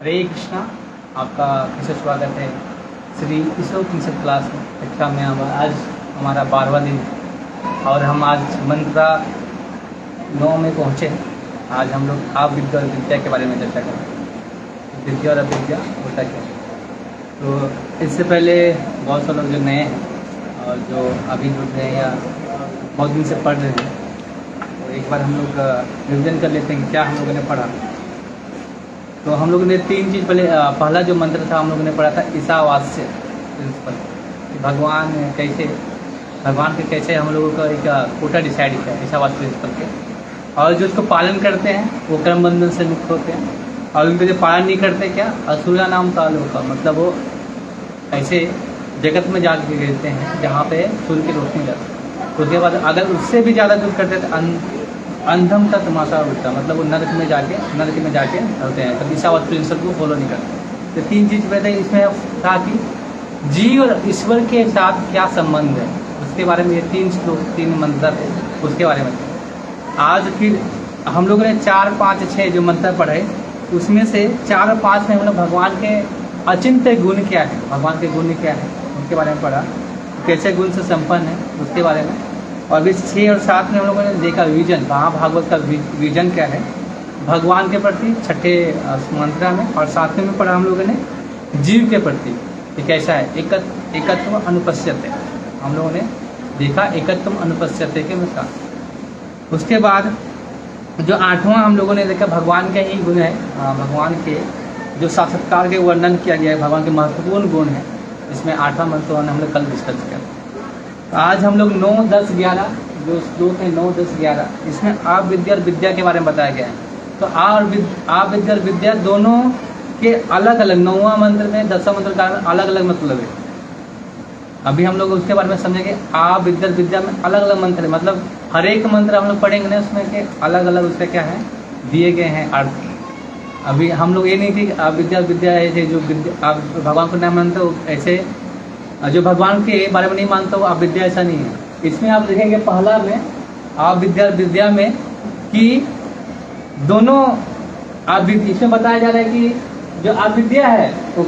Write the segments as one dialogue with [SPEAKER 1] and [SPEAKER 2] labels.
[SPEAKER 1] हरे कृष्णा। आपका फिर से स्वागत है श्री ईश्वर उपनिषद क्लास में कक्षा में। आज हमारा 12वां दिन और हम आज मंत्रा 9 में पहुँचे हैं। आज हम लोग आप विद्या और विद्या के बारे में चर्चा करेंगे। विद्या और अविद्या होता क्या है। तो इससे पहले बहुत से लोग जो नए हैं और जो अभी जुड़ रहे हैं या बहुत दिन से पढ़ रहे हैं, तो एक बार हम लोग रिविजन कर लेते हैं कि क्या हम लोगों ने पढ़ा। तो हम लोगों ने 3 चीज़ पहला जो मंत्र था हम लोगों ने पढ़ा था ईशावास्य प्रिंसिपल। भगवान के कैसे हम लोगों का एक कोटा डिसाइड किया ईशावास्य प्रिंसिपल के, और जो उसको पालन करते हैं वो कर्म बंधन से मुक्त होते हैं, और उनको जो पालन नहीं करते क्या असुरा नाम कालों का मतलब वो ऐसे जगत में जाके गिरते हैं जहाँ पे सूर्य की रोशनी लगती है। उसके बाद अगर उससे भी ज़्यादा दूर करते तो अंधम का तमाशा उठता, मतलब वो नरक में जाके रहते हैं। तो ईशावास्य प्रिंसिपल को फॉलो नहीं करते। तो 3 चीज़ पहले इसमें था कि जीव और ईश्वर के साथ क्या संबंध है, उसके बारे में ये 3 श्लोक 3 मंत्र थे, उसके बारे में। आज फिर हम लोगों ने 4, 5, 6 जो मंत्र पढ़े उसमें से 4 और 5 में हम लोग भगवान के अचिंत्य गुण क्या है, भगवान के गुण क्या है उसके बारे में पढ़ा, कैसे गुण से संपन्न है उसके बारे में। और भी 6 और 7 में हम लोगों ने देखा विजन, महाभागवत का विजन क्या है भगवान के प्रति, 6ठे मंत्रा में। और 7वें में पढ़ा हम लोगों ने जीव के प्रति कि कैसा है एकत्व अनुपस्थित है। हम लोगों ने देखा एकत्व अनुपस्थित के मतलब। उसके बाद जो 8वां हम लोगों ने देखा भगवान के ही गुण है, भगवान के जो साक्षात्कार के वर्णन किया गया है, भगवान के महत्वपूर्ण गुण है। इसमें 8वां मंत्र हम लोग कल डिस्कस किया। आज हम लोग 9, 10, 11 जो श्लोक है 9, 10, 11 इसमें आप विद्या और विद्या के बारे में बताया गया है। तो आप विद्या और विद्या दोनों के अलग अलग 9वां मंत्र में 10वां मंत्र का अलग अलग मतलब है। अभी हम लोग उसके बारे में समझेंगे। आप विद्या और विद्या में अलग अलग मंत्र है, मतलब हर एक मंत्र हम लोग पढ़ेंगे ना उसमें के अलग अलग उसका क्या है दिए गए हैं अर्थ। अभी हम लोग ये नहीं कि आप विद्या और विद्या है जो विद्या आप भगवान को नहीं मानते हो, ऐसे जो भगवान के बारे में नहीं मानता हो आप विद्या, ऐसा नहीं है। इसमें आप देखेंगे पहला में आप विद्या में कि दोनों आप इसमें बताया जा रहा है कि जो आप विद्या है वो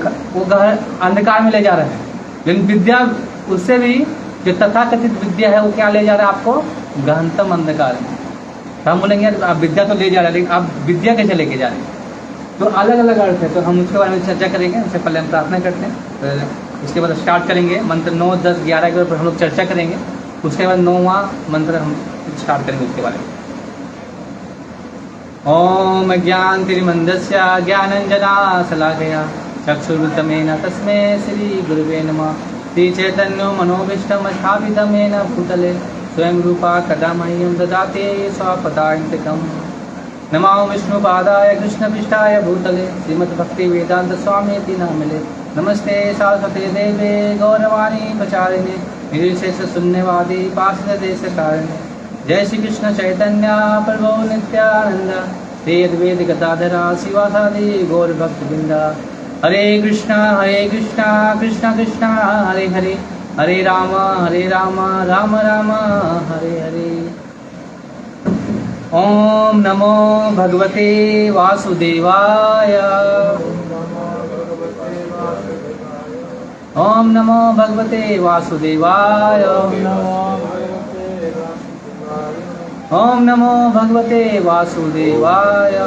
[SPEAKER 1] अंधकार में ले जा रहे हैं, लेकिन विद्या उससे भी जो तथाकथित विद्या है वो क्या ले जा रहा है आपको गहनतम अंधकार में। तो हम बोलेंगे यार आप विद्या तो ले जा रहे हैं, लेकिन आप विद्या कैसे लेके जा रहे हैं। तो अलग अलग अर्थ है, तो हम उसके बारे में चर्चा करेंगे। उससे पहले हम प्रार्थना करते हैं, उसके बाद स्टार्ट करेंगे मंत्र 9, 10, 11 के ऊपर हम लोग चर्चा करेंगे। उसके बाद 9वां मंत्र हम स्टार्ट करेंगे उसके बारे में। ओम ज्ञान तिरिमंदस्य ज्ञानंजना शलाकया चक्षुरुतमेन तस्मै श्री गुरुवे नमः। श्री चैतन्यो मनोभीष्टं स्थापितं येन भूतले स्वयं रूपा कदा मह्यं ददाति स्वपदान्तिकम्। नमो विष्णुपादाय कृष्णपृष्ठाय भूतले श्रीमद्भक्ति वेदांत स्वामी नामिले। नमस्ते सरस्वती देवे गौरवाणी प्रचारिणे निर्विशेष शून्यवादी पार्षद देशकारिणे। जय श्री कृष्ण चैतन्य प्रभु नित्यानंद श्री अद्वैत गदाधरा शिवासादि गौर भक्तवृंद। हरे कृष्णा कृष्ण कृष्ण हरे हरे, हरे राम राम राम हरे हरे। ओम नमो भगवते वासुदेवाय। ओम नमो भगवते वासुदेवाय। ओम नमो भगवते वासुदेवाय।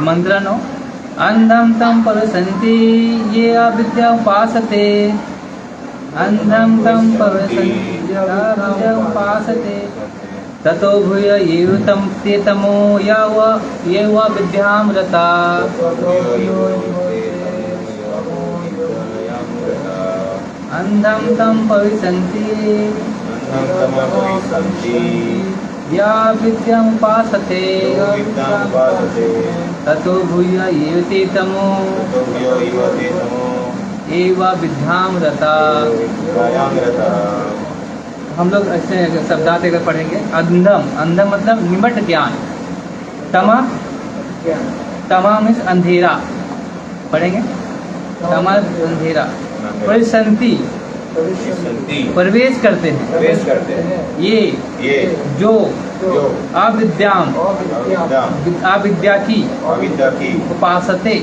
[SPEAKER 1] मंत्र 9 अंधं तं पश्यन्ति ये अविद्या उपासते, अंधं तं पश्यन्ति ये अविद्या उपासते, ततो भूय एव तं ते तमो ये वा विद्यां रता। अंधं तं पश्यन्ति या विद्यां उपासते, ततो भूय एव ते तमो एव विद्यां रता। हम लोग ऐसे शब्दार्थ अगर पढ़ेंगे। अंधम मतलब निमट ज्ञान, तमा मीन्स अंधेरा, पढ़ेंगे तमा अंधेरा। परिसंति प्रवेश करते हैं, ये जो अविद्याम अविद्या की उपासते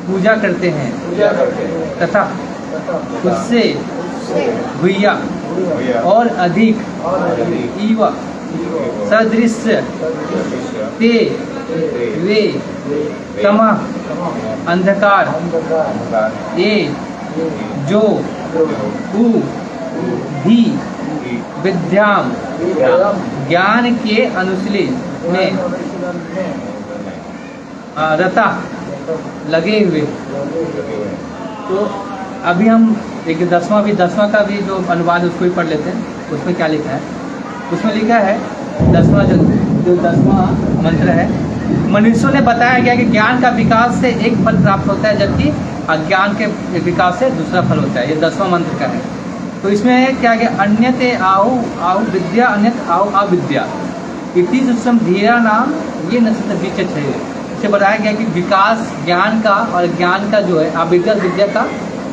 [SPEAKER 1] पूजा करते हैं तथा उससे भूया और अधिक इव सदृश्य ते वे तमः अंधकार ये जो उ भी विद्याम ज्ञान के अनुशीलन में रता लगे हुए। तो अभी हम एक दसवां का भी जो अनुवाद उसको भी पढ़ लेते हैं। उसमें क्या लिखा है? उसमें लिखा है जो दसवां मंत्र है, मनुष्यों ने बताया गया कि ज्ञान का विकास से एक फल प्राप्त होता है जबकि अज्ञान के विकास से दूसरा फल होता है। ये 10वां मंत्र का है। तो इसमें क्या है? अन्यते आहु विद्या अन्यत आहु अविद्या इति सुषम धीरा नाम ये नक्षत्र बीच है। इसे बताया गया कि विकास ज्ञान का और ज्ञान का जो है अविद्या विद्या का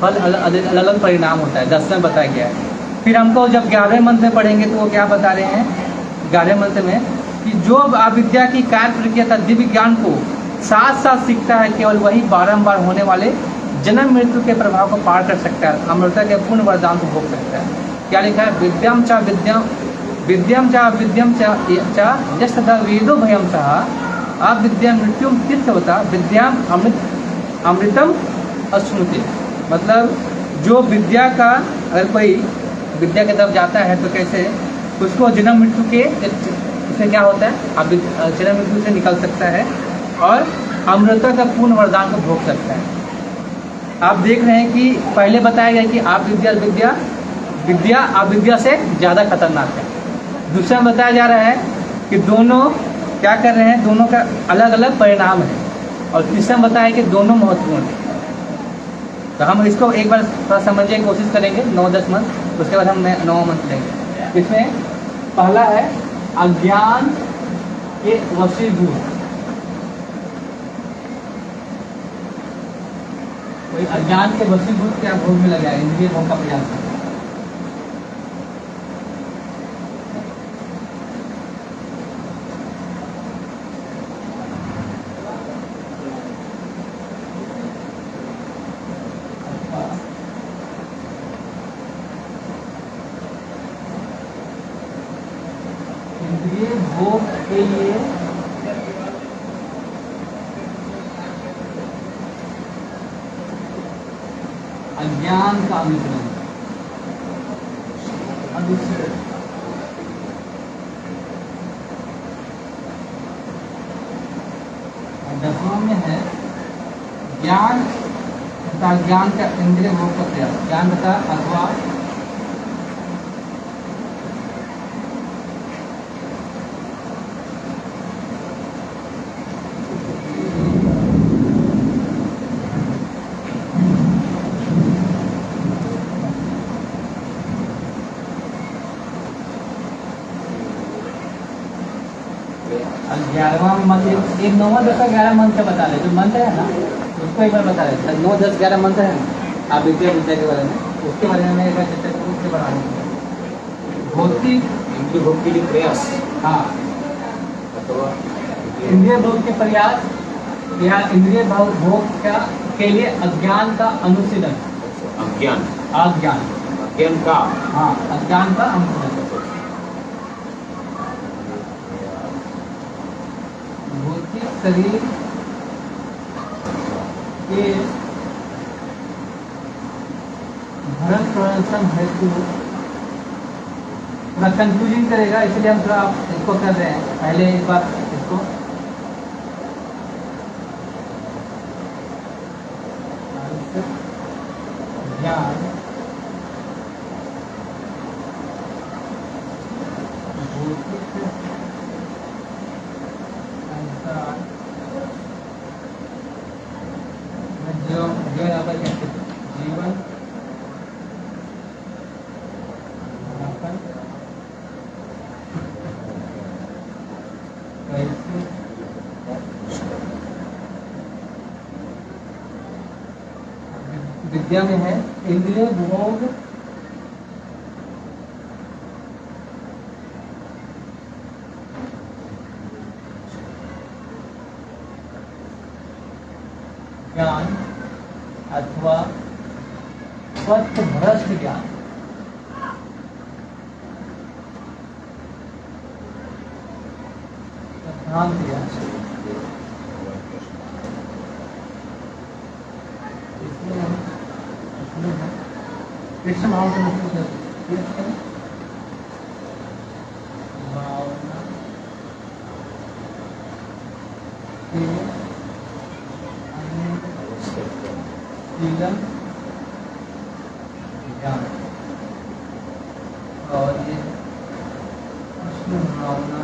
[SPEAKER 1] फल अलग अलग परिणाम होता है। 10वें बताया गया है। फिर हमको जब 11वें मंत्र में पढ़ेंगे तो वो क्या बता रहे हैं 11वें मंत्र में कि जो अविद्या की कार्य प्रक्रिया था दिव्य ज्ञान को साथ साथ सीखता है, केवल वही बारंबार होने वाले जन्म मृत्यु के प्रभाव को पार कर सकता है, अमृता के पूर्ण वरदान को भोग सकता है। क्या लिखा है? विद्याम चा विद्यम चा यस्तदा वेदो भयम सह अविद्या मृत्यु तीर्थ होता विद्याम अमृतम अश्नुते। मतलब जो विद्या का अगर कोई विद्या की तरफ जाता है तो कैसे उसको जन्म मृत्यु के उसमें क्या होता है? अब जन्म मृत्यु से निकल सकता है और अमृता का पूर्ण वरदान को भोग सकता है। आप देख रहे हैं कि पहले बताया गया कि आप विद्या अविद्या से ज़्यादा खतरनाक है। दूसरा में बताया जा रहा है कि दोनों क्या कर रहे हैं, दोनों का अलग अलग परिणाम है। और तीसरा में बताया कि दोनों महत्वपूर्ण हैं। तो हम इसको एक बार थोड़ा समझने की कोशिश करेंगे 9-10 मंत्र, उसके बाद हम 9वां मंत्र लेंगे। इसमें पहला है अज्ञान के वशीभूत। कोई अज्ञान के वशीभूत क्या भोग में लगा है, इंद्रिय भोग का प्रयास है। इंद्रिय भोग के लिए अज्ञान का अनुसरण दसवां में है ज्ञान तथा ज्ञान का इंद्रिय भोग का प्रयास। ज्ञान तथा अथवा ग्यारहवां मंत्र एक 9वां 10वां 11 मंत्र बता रहे। जो मंत्र है ना उसको एक बार बता रहे। 9, 10, 11 मंत्र है ना आप विद्या के बारे में, उसके बारे में एक बार चर्चा रूप से बढ़ा रहे। भौतिक इंद्रिय भोग के लिए प्रयास, हाँ इंद्रिय भोग के प्रयास या इंद्रिय भोग का के लिए अज्ञान का अनुशीलन। अज्ञान का, हाँ अज्ञान का अनुशीलन। भौतिक शरीर के भरण प्रदर्शन हेतु थोड़ा कंफ्यूजिंग करेगा, इसलिए हम थोड़ा इसको कर रहे हैं। पहले एक बार इसको ज्ञान जीवन विद्या में है इंद्रिय भोग ज्ञान अथवा पथभ्रष्ट ज्ञान। भ्रांत ज्ञान कृष्ण भावना ज्ञान और ये कृष्ण भावना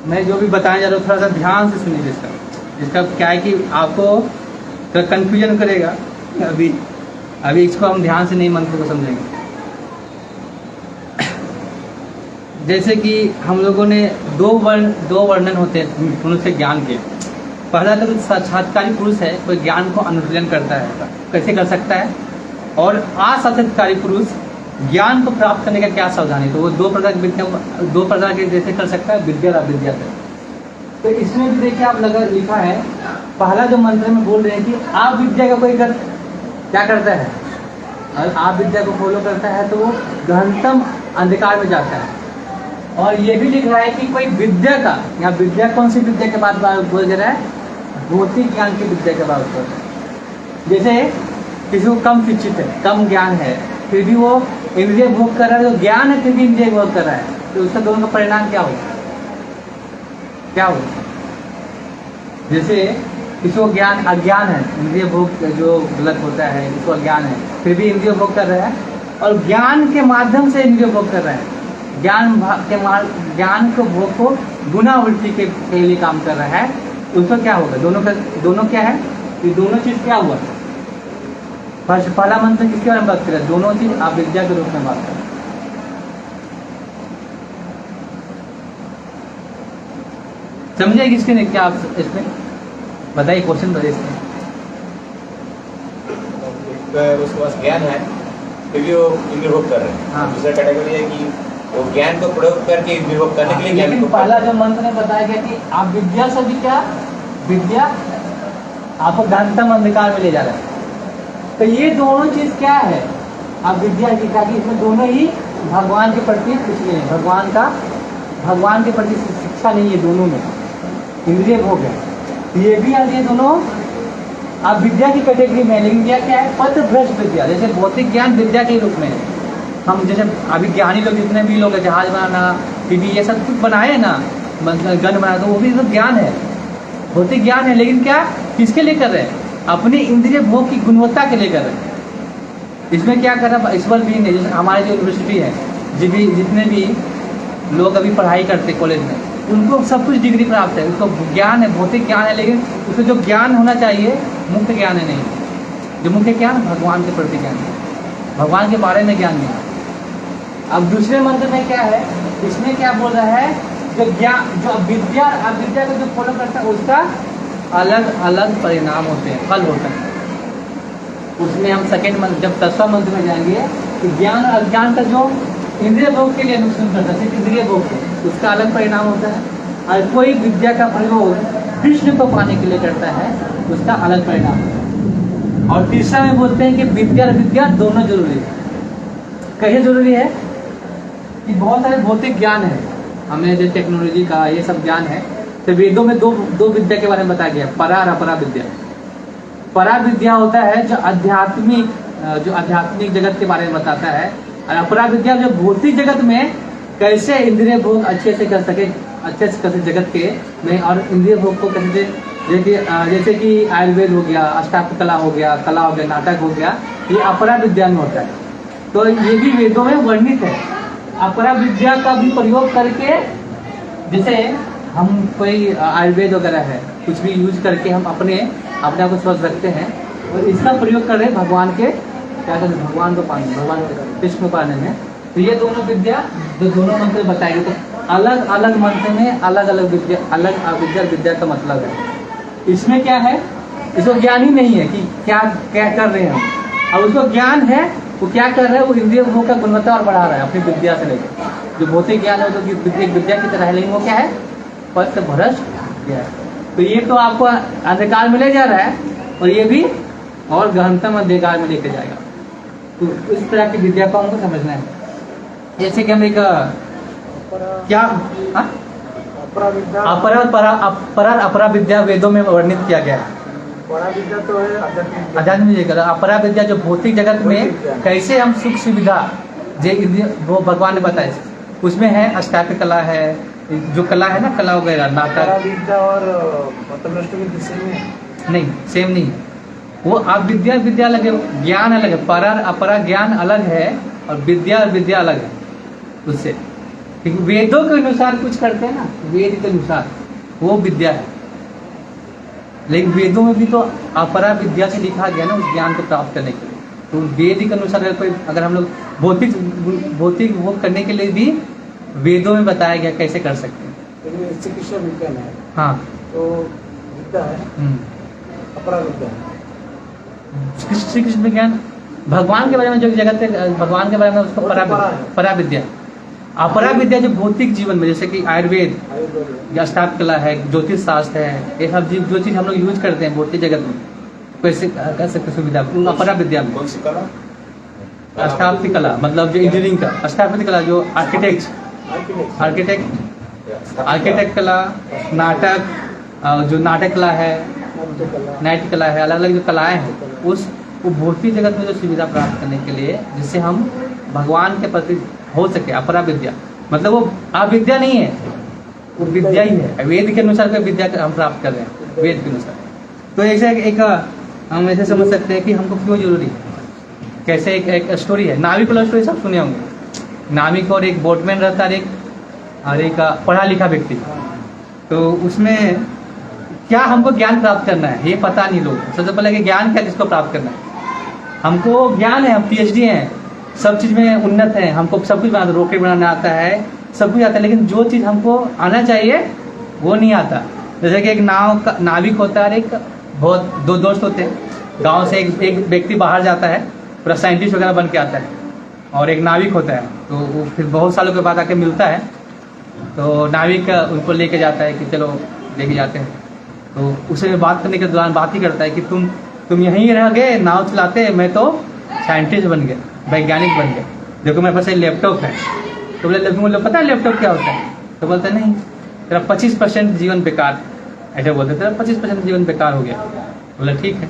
[SPEAKER 1] मैं जो भी बताने जा रहा हूँ थोड़ा सा ध्यान से सुनिए इसका क्या है कि आपको थोड़ा कन्फ्यूजन करेगा। अभी इसको हम ध्यान से नहीं मंत्र को समझेंगे। जैसे कि हम लोगों ने दो वर्णन होते हैं मनुष्य ज्ञान के। पहला तो साक्षात्कारी पुरुष है, कोई ज्ञान को अनुशीलन करता है, कैसे कर सकता है, और असाक्षात्कारी पुरुष ज्ञान को प्राप्त करने का क्या सावधानी। तो वो दो प्रकार के जैसे कर सकता है, विद्या और अविद्या से। तो इसमें भी देखिए आप लिखा है, पहला जो मंत्र में बोल रहे हैं कि अविद्या का कोई क्या करता है, और अविद्या को फॉलो करता है तो वो गहनतम अंधकार में जाता है। और ये भी लिख रहा है कि कोई विद्या का, यहाँ विद्या कौन सी विद्या के बाद बोल रहा है, भौतिक ज्ञान की विद्या के बाद बोल रहा है। जैसे किसी को कम शिक्षित है, कम ज्ञान है, फिर भी वो इंद्रिय भोग कर रहा है, तो ज्ञान है फिर भी इंद्रिय भोग कर रहा है, तो उसका दोनों का परिणाम क्या होगा? जैसे किसी को ज्ञान अज्ञान है, इंद्रिय भोग जो गलत होता है, किसी को अज्ञान है फिर भी इंद्रिय भोग कर रहा है, और ज्ञान के माध्यम से इंद्रिय भोग कर रहा है, ज्ञान को भोग को गुणावृत्ति के लिए काम कर रहा है, उसका क्या होगा? दोनों क्या है? ये दोनों चीज क्या हुआ? पहला मंत्र किसके बारे में बात करें? दोनों चीज अविद्या के रूप में बात करें। समझे किसके ने क्या? आप इसमें बताइए, क्वेश्चन बताइए इसमें।
[SPEAKER 2] उसके पास ज्ञान है फिर भी वो इंद्रिय भोग कर रहे हैं।
[SPEAKER 1] हाँ।
[SPEAKER 2] दूसरा कैटेगरी है कि वो ज्ञान को प्रयोग करके इंद्रिय भोग करने के लिए ज्ञान
[SPEAKER 1] लेकिन
[SPEAKER 2] को
[SPEAKER 1] पहला जो मंत्र ने बताया गया कि अविद्या से भी क्या विद्या आपको गहनतम अंधकार में ले जा रहा है। तो ये दोनों चीज क्या है? अविद्या की, ताकि इसमें दोनों ही भगवान के प्रति कुछ नहीं है, भगवान के प्रति शिक्षा नहीं है, दोनों में इंद्रिय भोग है। ये भी आ गए दोनों अविद्या की कैटेगरी में। लेकिन क्या है? पथभ्रष्ट विद्या। जैसे भौतिक ज्ञान विद्या के रूप में हम, जैसे अभी ज्ञानी लोग जितने भी लोग जहाज बनाना, टीवी, ये सब कुछ बनाए ना, गन बना, तो वो भी तो ज्ञान है, भौतिक ज्ञान है। लेकिन क्या किसके लिए कर रहे हैं? अपने इंद्रिय भोग की गुणवत्ता के लिए कर रहे हैं। इसमें क्या कर रहा है? ईश्वर भी नहीं। जैसे हमारे जो यूनिवर्सिटी है, जितने भी लोग अभी पढ़ाई करते कॉलेज में, उनको सब कुछ डिग्री प्राप्त है, उसको ज्ञान है, भौतिक ज्ञान है, लेकिन उसको जो ज्ञान होना चाहिए मुख्य ज्ञान है नहीं। जो मुख्य ज्ञान भगवान के प्रति ज्ञान है, भगवान के बारे में ज्ञान नहीं। अब दूसरे मंत्र में क्या है? इसमें क्या बोल रहा है? जो ज्ञान, जो अविद्या को जो फॉलो करता है उसका अलग अलग परिणाम होते हैं, फल होता है। उसमें हम सेकेंड मंत्र, जब 10वां मंत्र में जाएंगे, तो ज्ञान और अज्ञान का जो इंद्रिय भोग के लिए नुकसान करता है, सिर्फ इंद्रिय भोग को, उसका अलग परिणाम होता है। और कोई विद्या का प्रयोग कृष्ण को पाने के लिए करता है, उसका अलग परिणाम होता है। और तीसरा में बोलते हैं कि विद्या और विद्या दोनों जरूरी है। कहीं जरूरी है कि बहुत सारे भौतिक ज्ञान है, हमें जो टेक्नोलॉजी का ये सब ज्ञान है, तो वेदों में दो विद्या के बारे में बताया गया, परा और अपरा विद्या। परा विद्या होता है जो आध्यात्मिक जगत के बारे में बताता है, और अपरा विद्या जो भौतिक जगत में कैसे इंद्रिय भोग अच्छे से कर सके, अच्छे से कैसे जगत के में, और इंद्रिय भोग को कैसे, जैसे कि आयुर्वेद हो गया, अष्टांग कला हो गया, नाटक हो गया, ये अपरा विद्या में होता है। तो ये भी वेदों में वर्णित है। अपरा विद्या का भी प्रयोग करके, जैसे हम कोई आयुर्वेद वगैरह है, कुछ भी यूज करके हम अपने आप को स्वस्थ रखते हैं, और इसका प्रयोग कर रहे हैं भगवान के, क्या कहते हैं, भगवान को पाने, भगवान कृष्ण को पाने में। तो ये दोनों विद्या जो दोनों मंत्र बताएंगे, तो अलग अलग मंत्र में अलग अलग विद्या, अलग अविद्या विद्या का मतलब है। इसमें क्या है, इसको ज्ञान ही नहीं है कि क्या क्या कर रहे हैं हम, और उसको ज्ञान है वो क्या कर रहा है, वो इंद्रिय भोग का गुणवत्ता और बढ़ा रहा है अपनी विद्या से लेकर। जो भौतिक ज्ञान है वो तो एक विद्या की तरह है, लेकिन वो क्या है, पथ भ्रष्ट क्या है। तो ये तो आपको अंधकार में ले जा रहा है, और ये भी और गहनतम अंधकार में लेके जाएगा। तो इस तरह की विद्या को हमको समझना है। जैसे कि हम एक क्या अपरा विद्या वेदों में वर्णित किया गया है।
[SPEAKER 3] परा विद्या तो है आध्यात्मिक
[SPEAKER 1] आध्यात्मिक अपरा विद्या जो भौतिक जगत में कैसे हम सुख सुविधा जो वो भगवान ने बताया, उसमें है अष्टांग कला है, जो कला है ना, कला वगैरह
[SPEAKER 3] परा
[SPEAKER 1] नाटक।
[SPEAKER 3] विद्या और मतभ्रष्ट विद्या सेम है।
[SPEAKER 1] नहीं, सेम नहीं, वो आप विद्या विद्या अलग है, ज्ञान अलग है। परा अपरा ज्ञान अलग है और विद्या विद्या अलग है उससे, क्योंकि वेदों के अनुसार कुछ करते हैं ना, वेद के अनुसार वो विद्या है। लेकिन वेदों में भी तो अपरा विद्या से लिखा गया ना, उस ज्ञान को प्राप्त करने के लिए। तो वेद के अनुसार अगर हम लोग भौतिक वो करने के लिए भी वेदों में बताया गया कैसे कर सकते हैं।
[SPEAKER 3] लेकिन चिकित्सा विज्ञान है,
[SPEAKER 1] हाँ,
[SPEAKER 3] तो विद्या है, अपरा विद्या है।
[SPEAKER 1] श्री कृष्ण विज्ञान भगवान के बारे में जो जगत है, भगवान के बारे में उसको परा विद्या। अपरा विद्या जो भौतिक जीवन में, जैसे कि आयुर्वेद, अष्टांग कला है, ज्योतिष शास्त्र है, ये सब जो चीज हम लोग यूज करते हैं भौतिक जगत में, कैसे कर सकते सुविधा अपरा विद्या में।
[SPEAKER 2] कौन सी कला?
[SPEAKER 1] अष्टांग कला मतलब जो इंजीनियरिंग का, अष्टांग कला जो आर्किटेक्ट कला, नाटक, जो नाटक कला है, नाट्य कला है, अलग अलग जो कलाएं हैं, उस वो भौतिक जगत में जो सुविधा प्राप्त करने के लिए, जिससे हम भगवान के प्रति हो सके। अपरा विद्या मतलब वो अविद्या नहीं है, वो विद्या ही है। वेद के अनुसार कोई विद्या हम प्राप्त कर रहे हैं, वेद के अनुसार। तो ऐसे एक हम ऐसे समझ सकते हैं कि हमको क्यों जरूरी है। कैसे एक स्टोरी है, नाविक वाला स्टोरी सब सुने होंगे। नाविक और एक बोटमैन रहता है, एक पढ़ा लिखा व्यक्ति। तो उसमें क्या हमको ज्ञान प्राप्त करना है ये पता नहीं लोग। सबसे पहले कि ज्ञान क्या, किसको प्राप्त करना है। हमको ज्ञान है, हम PhD हैं, सब चीज़ में उन्नत है, हमको सब कुछ बनाना, रॉकेट बनाना आता है, सब कुछ आता है, लेकिन जो चीज़ हमको आना चाहिए वो नहीं आता। जैसे कि एक नाविक होता है, एक बहुत दो दोस्त होते हैं। गांव से एक व्यक्ति बाहर जाता है, पूरा साइंटिस्ट वगैरह बन के आता है, और एक नाविक होता है। तो वो फिर बहुत सालों के बाद आके मिलता है, तो नाविक उनको लेके जाता है कि चलो लेके जाते हैं। तो उसे बात करने के दौरान बात ही करता है कि तुम यहीं रह गए नाव चलाते, मैं तो साइंटिस्ट बन गया, वैज्ञानिक बन गया, देखो मेरे पास एक लैपटॉप है। तो बोले पता है लैपटॉप क्या होता है? तो बोलते नहीं, तेरा 25% जीवन बेकार, ऐसे बोलते तेरा 25% जीवन बेकार हो गया। बोला ठीक है।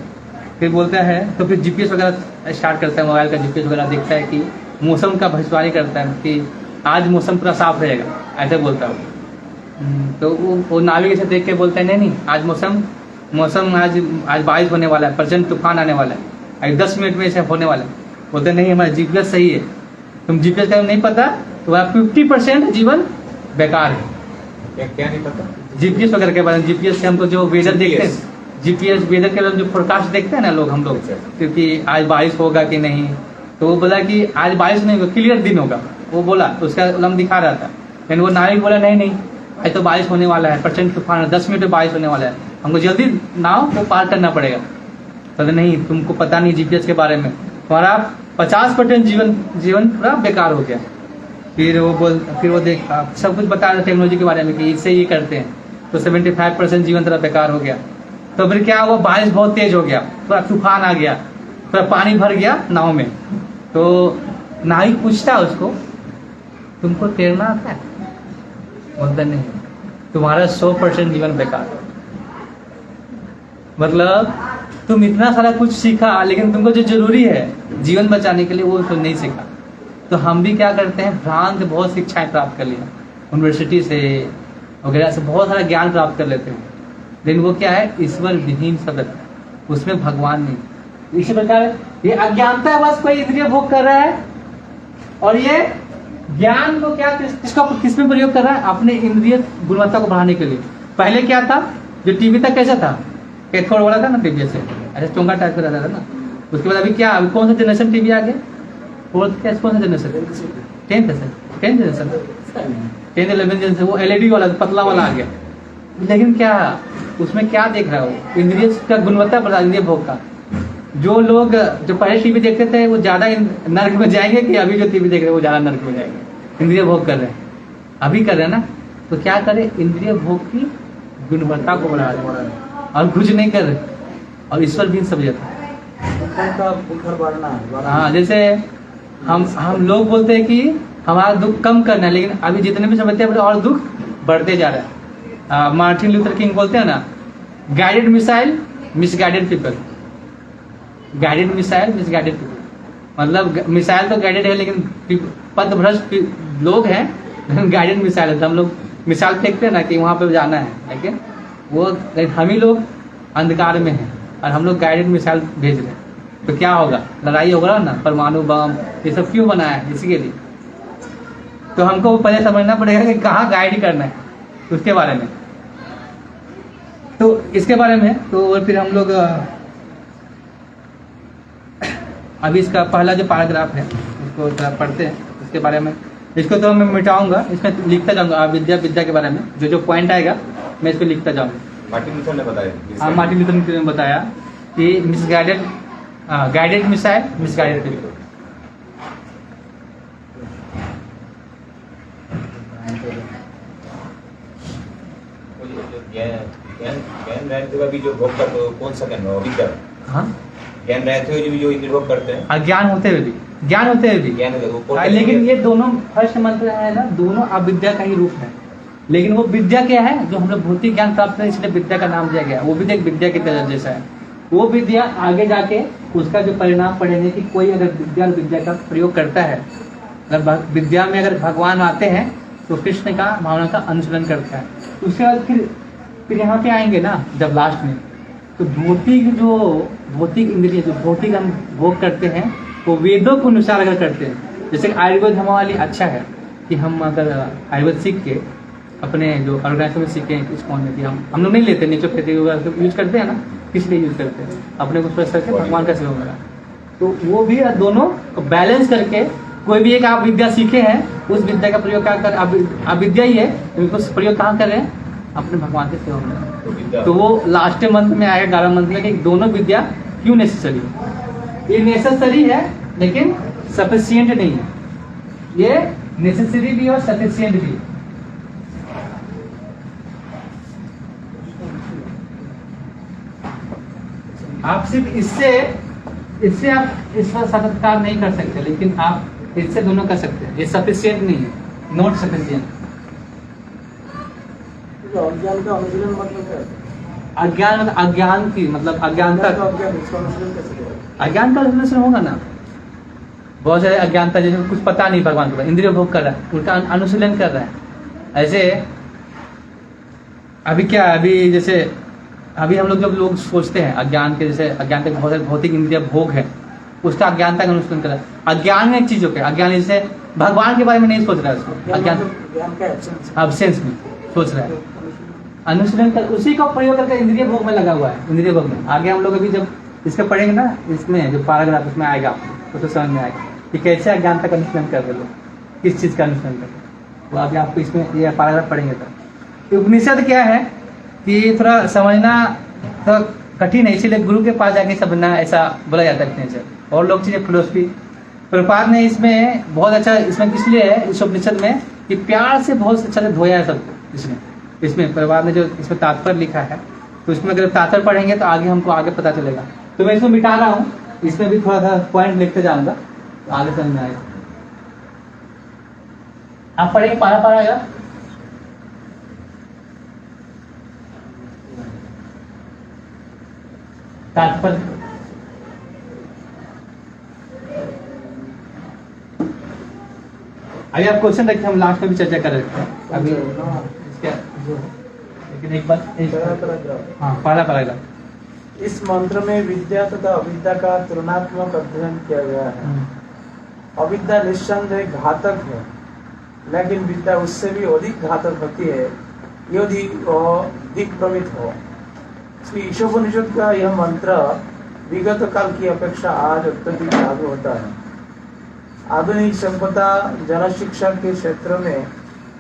[SPEAKER 1] फिर बोलता है, तो फिर GPS वगैरह स्टार्ट करता है, मोबाइल का GPS वगैरह देखता है कि मौसम का भविष्यवाणी करता है कि आज मौसम पूरा साफ रहेगा, ऐसे बोलता है। तो वो नाविक से देख के बोलता है नहीं, आज मौसम आज बारिश होने वाला है, प्रचंड तूफान आने वाला है, 10 मिनट में ऐसे होने वाला है। बोलते नहीं, हमारा GPS सही है, तुम GPS का नहीं पता तो 50% जीवन बेकार है।
[SPEAKER 2] क्या नहीं पता?
[SPEAKER 1] GPS वगैरह के बारे में, GPS से हमको जो वेदर देखते हैं, GPS वेदर के जो फोरकास्ट देखते हैं ना लोग, हम लोग, क्योंकि आज बारिश होगा कि नहीं। तो वो बोला कि आज बारिश नहीं होगा, क्लियर दिन होगा, वो बोला, तो उसका लम दिखा रहा था। लेकिन वो नाविक बोला नहीं, आज तो बारिश होने वाला है, प्रचंड तूफान, 10 मिनट में बारिश होने वाला है, हमको जल्दी नाव को पार करना पड़ेगा। तो नहीं, तुमको पता नहीं GPS के बारे में, तुम्हारा 50% जीवन पूरा बेकार हो गया। फिर वो देख सब कुछ बता रहे टेक्नोलॉजी के बारे में कि इससे ये करते हैं, तो 75% जीवन तेरा बेकार हो गया। तो फिर क्या हुआ, बारिश बहुत तेज हो गया, पूरा तूफान आ गया, पूरा पानी भर गया नाव में। तो नाविक पूछता है उसको, तुमको तैरना आता है? बोलता नहीं, तुम्हारा 100% जीवन बेकार। मतलब तुम इतना सारा कुछ सीखा, लेकिन तुमको जो जरूरी है जीवन बचाने के लिए वो तो नहीं सीखा। तो हम भी क्या करते हैं, भ्रांत बहुत शिक्षाएं प्राप्त कर लिया, यूनिवर्सिटी से वगैरह से बहुत सारा ज्ञान प्राप्त कर लेते हैं, लेकिन वो क्या है, ईश्वर विहीन शब्द, उसमें भगवान नहीं। इसी प्रकार ये अज्ञानता है, बस कोई इंद्रिय भोग कर रहा है, और ये ज्ञान को क्या किसमें प्रयोग कर रहा है, अपने इंद्रिय गुणवत्ता को बढ़ाने के लिए। पहले क्या था, जो टीवी तक कैसा था, कैथोड वाला था ना, टीवी से ऐसे चोंगा टाइप का रहता था ना। उसके बाद अभी क्या, अभी कौन सा जनरेशन टीवी आ गया, कौन सा जनरेशन, 10th है सर, 10th है सर, 10th 11th से वो LED वाला पतला वाला आ गया। लेकिन क्या उसमें क्या देख रहा हो, इंद्रिय का गुणवत्ता बढ़ा, इंद्रिय भोग का। जो लोग जो पहले टीवी देखते थे वो ज़्यादा नर्क में जाएंगे कि अभी जो टीवी देख रहे हैं वो ज़्यादा नर्क में जाएंगे? इंद्रिय भोग कर रहे हैं, अभी कर रहे हैं ना, तो क्या करें, इंद्रिय भोग की गुणवत्ता को बढ़ा रहे हैं और कुछ नहीं कर रहे, और ईश्वर भी सब जाता है।
[SPEAKER 3] का बुखर बढ़ना है।
[SPEAKER 1] हाँ, जैसे हम लोग बोलते हैं कि हमारा दुख कम करना है, लेकिन अभी जितने भी समझते हैं और दुख बढ़ते जा रहा है। मार्टिन लूथर किंग बोलते हैं ना, guided missile misguided people, guided missile misguided people, मतलब मिसाइल तो गाइडेड है लेकिन पथभ्रष्ट लोग हैं, लेकिन गाइडेड मिसाइल है। तो हम लोग मिसाइल फेंकते हैं ना कि वहाँ पे जाना है, लेकिन वो हम ही लोग अंधकार में हैं और हम लोग गाइडेड मिसाइल भेज रहे हैं। तो क्या होगा, लड़ाई होगा ना, परमाणु बम ये सब क्यों बना है, इसी के लिए। तो हमको पहले समझना पड़ेगा कि कहाँ गाइड करना है, उसके बारे में। तो इसके बारे में तो फिर हम लोग अभी इसका पहला जो पैराग्राफ है उसको थोड़ा पढ़ते हैं, उसके बारे में। इसको तो मैं मिटाऊंगा, इसमें लिखता जाऊंगा विद्या के बारे में, जो पॉइंट आएगा मैं इसको लिखता जाऊंगा।
[SPEAKER 2] मार्टिन लूथर ने बताया।
[SPEAKER 1] हाँ, मार्टिन लूथर ने बताया कि misguided guided missile misguided people.
[SPEAKER 2] ज्ञान रहते हुए भी जो भोग करते हो, कौन सा ज्ञान हो, अविद्या।
[SPEAKER 1] हाँ,
[SPEAKER 2] ज्ञान रहते हुए भी जो इंद्रिय भोग करते हैं,
[SPEAKER 1] अज्ञान होते हुए भी, ज्ञान होते हुए भी,
[SPEAKER 2] ज्ञान होते हुए वो कौन सा
[SPEAKER 1] लेकिन
[SPEAKER 2] ज्ञान?
[SPEAKER 1] ये दोनों फर्स्ट मंत्र है ना, दोनों अविद्या का ही रूप है। लेकिन वो विद्या क्या है, जो हम लोग भौतिक ज्ञान प्राप्त करें, इसलिए विद्या का नाम दिया गया। वो भी एक विद्या की तरह जैसा है। वो विद्या आगे जाके उसका जो परिणाम पड़ेंगे कि कोई अगर विद्या का प्रयोग करता है, अगर विद्या में अगर भगवान आते हैं तो कृष्ण का भावना का अनुसरण करता है। उसके बाद फिर यहाँ पे आएंगे ना जब लास्ट में, तो भौतिक इंद्रिय जो भौतिक हम भोग करते हैं वो वेदों के अनुसार अगर करते हैं, जैसे आयुर्वेद हमारे लिए अच्छा है कि हम अगर आयुर्वेद सीख के अपने जो ऑर्गेनाइजेशन में सीखे इस कौन में कि हम लोग नहीं लेते, नेचुरोपैथी वगैरह यूज करते हैं ना, किस लिए यूज करते हैं, अपने को स्वस्थ करके भगवान का सेवा करा। तो वो भी दोनों को बैलेंस करके, कोई भी एक आप विद्या सीखे हैं, उस विद्या का प्रयोग क्या कर, अविद्या ही है, उसको प्रयोग कहाँ कर रहे हैं, अपने भगवान के सेवा में। तो वो लास्ट मंथ में आएगा 11 मंथ में कि दोनों विद्या क्यों नेसेसरी है। ये नेसेसरी है लेकिन सफिशिएंट नहीं है, ये नेसेसरी भी और सफिशिएंट भी। आप सिर्फ इससे आप इसका साक्षात्कार नहीं कर सकते, लेकिन आप इससे दोनों कर सकते हैं। ये सफिशिएंट नहीं है, नॉट सफिशिएंट।
[SPEAKER 3] अज्ञान का अनुशीलन मतलब क्या है?
[SPEAKER 1] अज्ञान की मतलब अज्ञानता, अज्ञान का अनुशीलन होगा ना। बहुत सारे अज्ञानता जैसे कुछ पता नहीं भगवान को, इंद्रिय भोग कर रहा है, उनका अनुशीलन कर रहा है। ऐसे अभी क्या, अभी जैसे अभी हम लोग जब लोग सोचते हैं अज्ञान के, जैसे अज्ञान के बहुत सारे भौतिक इंद्रिय भोग है, उसका अज्ञानता का अनुशीलन कर रहा है। अज्ञान में एक चीज हो गया, अज्ञान जैसे भगवान के बारे में नहीं सोच रहा है, उसको अज्ञान एब्सेंस में सोच रहा है। अनुशीलन कर उसी का प्रयोग करके इंद्रिय भोग में लगा हुआ है। इंद्रिय भोग में आगे हम लोग अभी जब इसका पढ़ेंगे ना, इसमें जो पैराग्राफ इसमें आएगा तो समझ में आएगा कि कैसे अज्ञानता का अनुशीलन कर रहे लोग, किस चीज का अनुशीलन कर रहे। तो अभी आपको इसमें ये पैराग्राफ पढ़ेंगे तो उपनिषद क्या है कि थोड़ा समझना थोड़ा कठिन है, इसीलिए गुरु के पास जाके समझना ऐसा बोला जाता है उपनिषद। और लोग चीजें फिलोसफी, प्रभुपाद ने इसमें बहुत अच्छा, इसमें इसलिए है इस उपनिषद में कि प्यार से बहुत अच्छा से धोया है सबको। इसमें प्रभुपाद ने जो इसमें तात्पर्य लिखा है, तो इसमें अगर तात्पर्य पढ़ेंगे तो आगे हमको आगे पता चलेगा। तो मैं इसमें मिटा रहा हूँ, इसमें भी थोड़ा सा पॉइंट लिखते जाऊंगा तो आगे समझ में आएगा। आप पढ़ेंगे पारा आएगा। तात्पर्य अभी आप क्वेश्चन रखते, हम लास्ट में भी चर्चा कर रहे हैं अभी इसके, लेकिन एक बात हाँ पहला
[SPEAKER 3] इस मंत्र में विद्या तथा अविद्या का तुलनात्मक अध्ययन किया गया है। अविद्या निस्संदेह घातक है, लेकिन विद्या उससे भी अधिक घातक होती है यदि वह दिग्भ्रमित हो। श्री ईशोपनिषद का यह मंत्र विगत काल की अपेक्षा आज अत्यधिक लागू होता है। आधुनिक सभ्यता जन शिक्षा के क्षेत्र में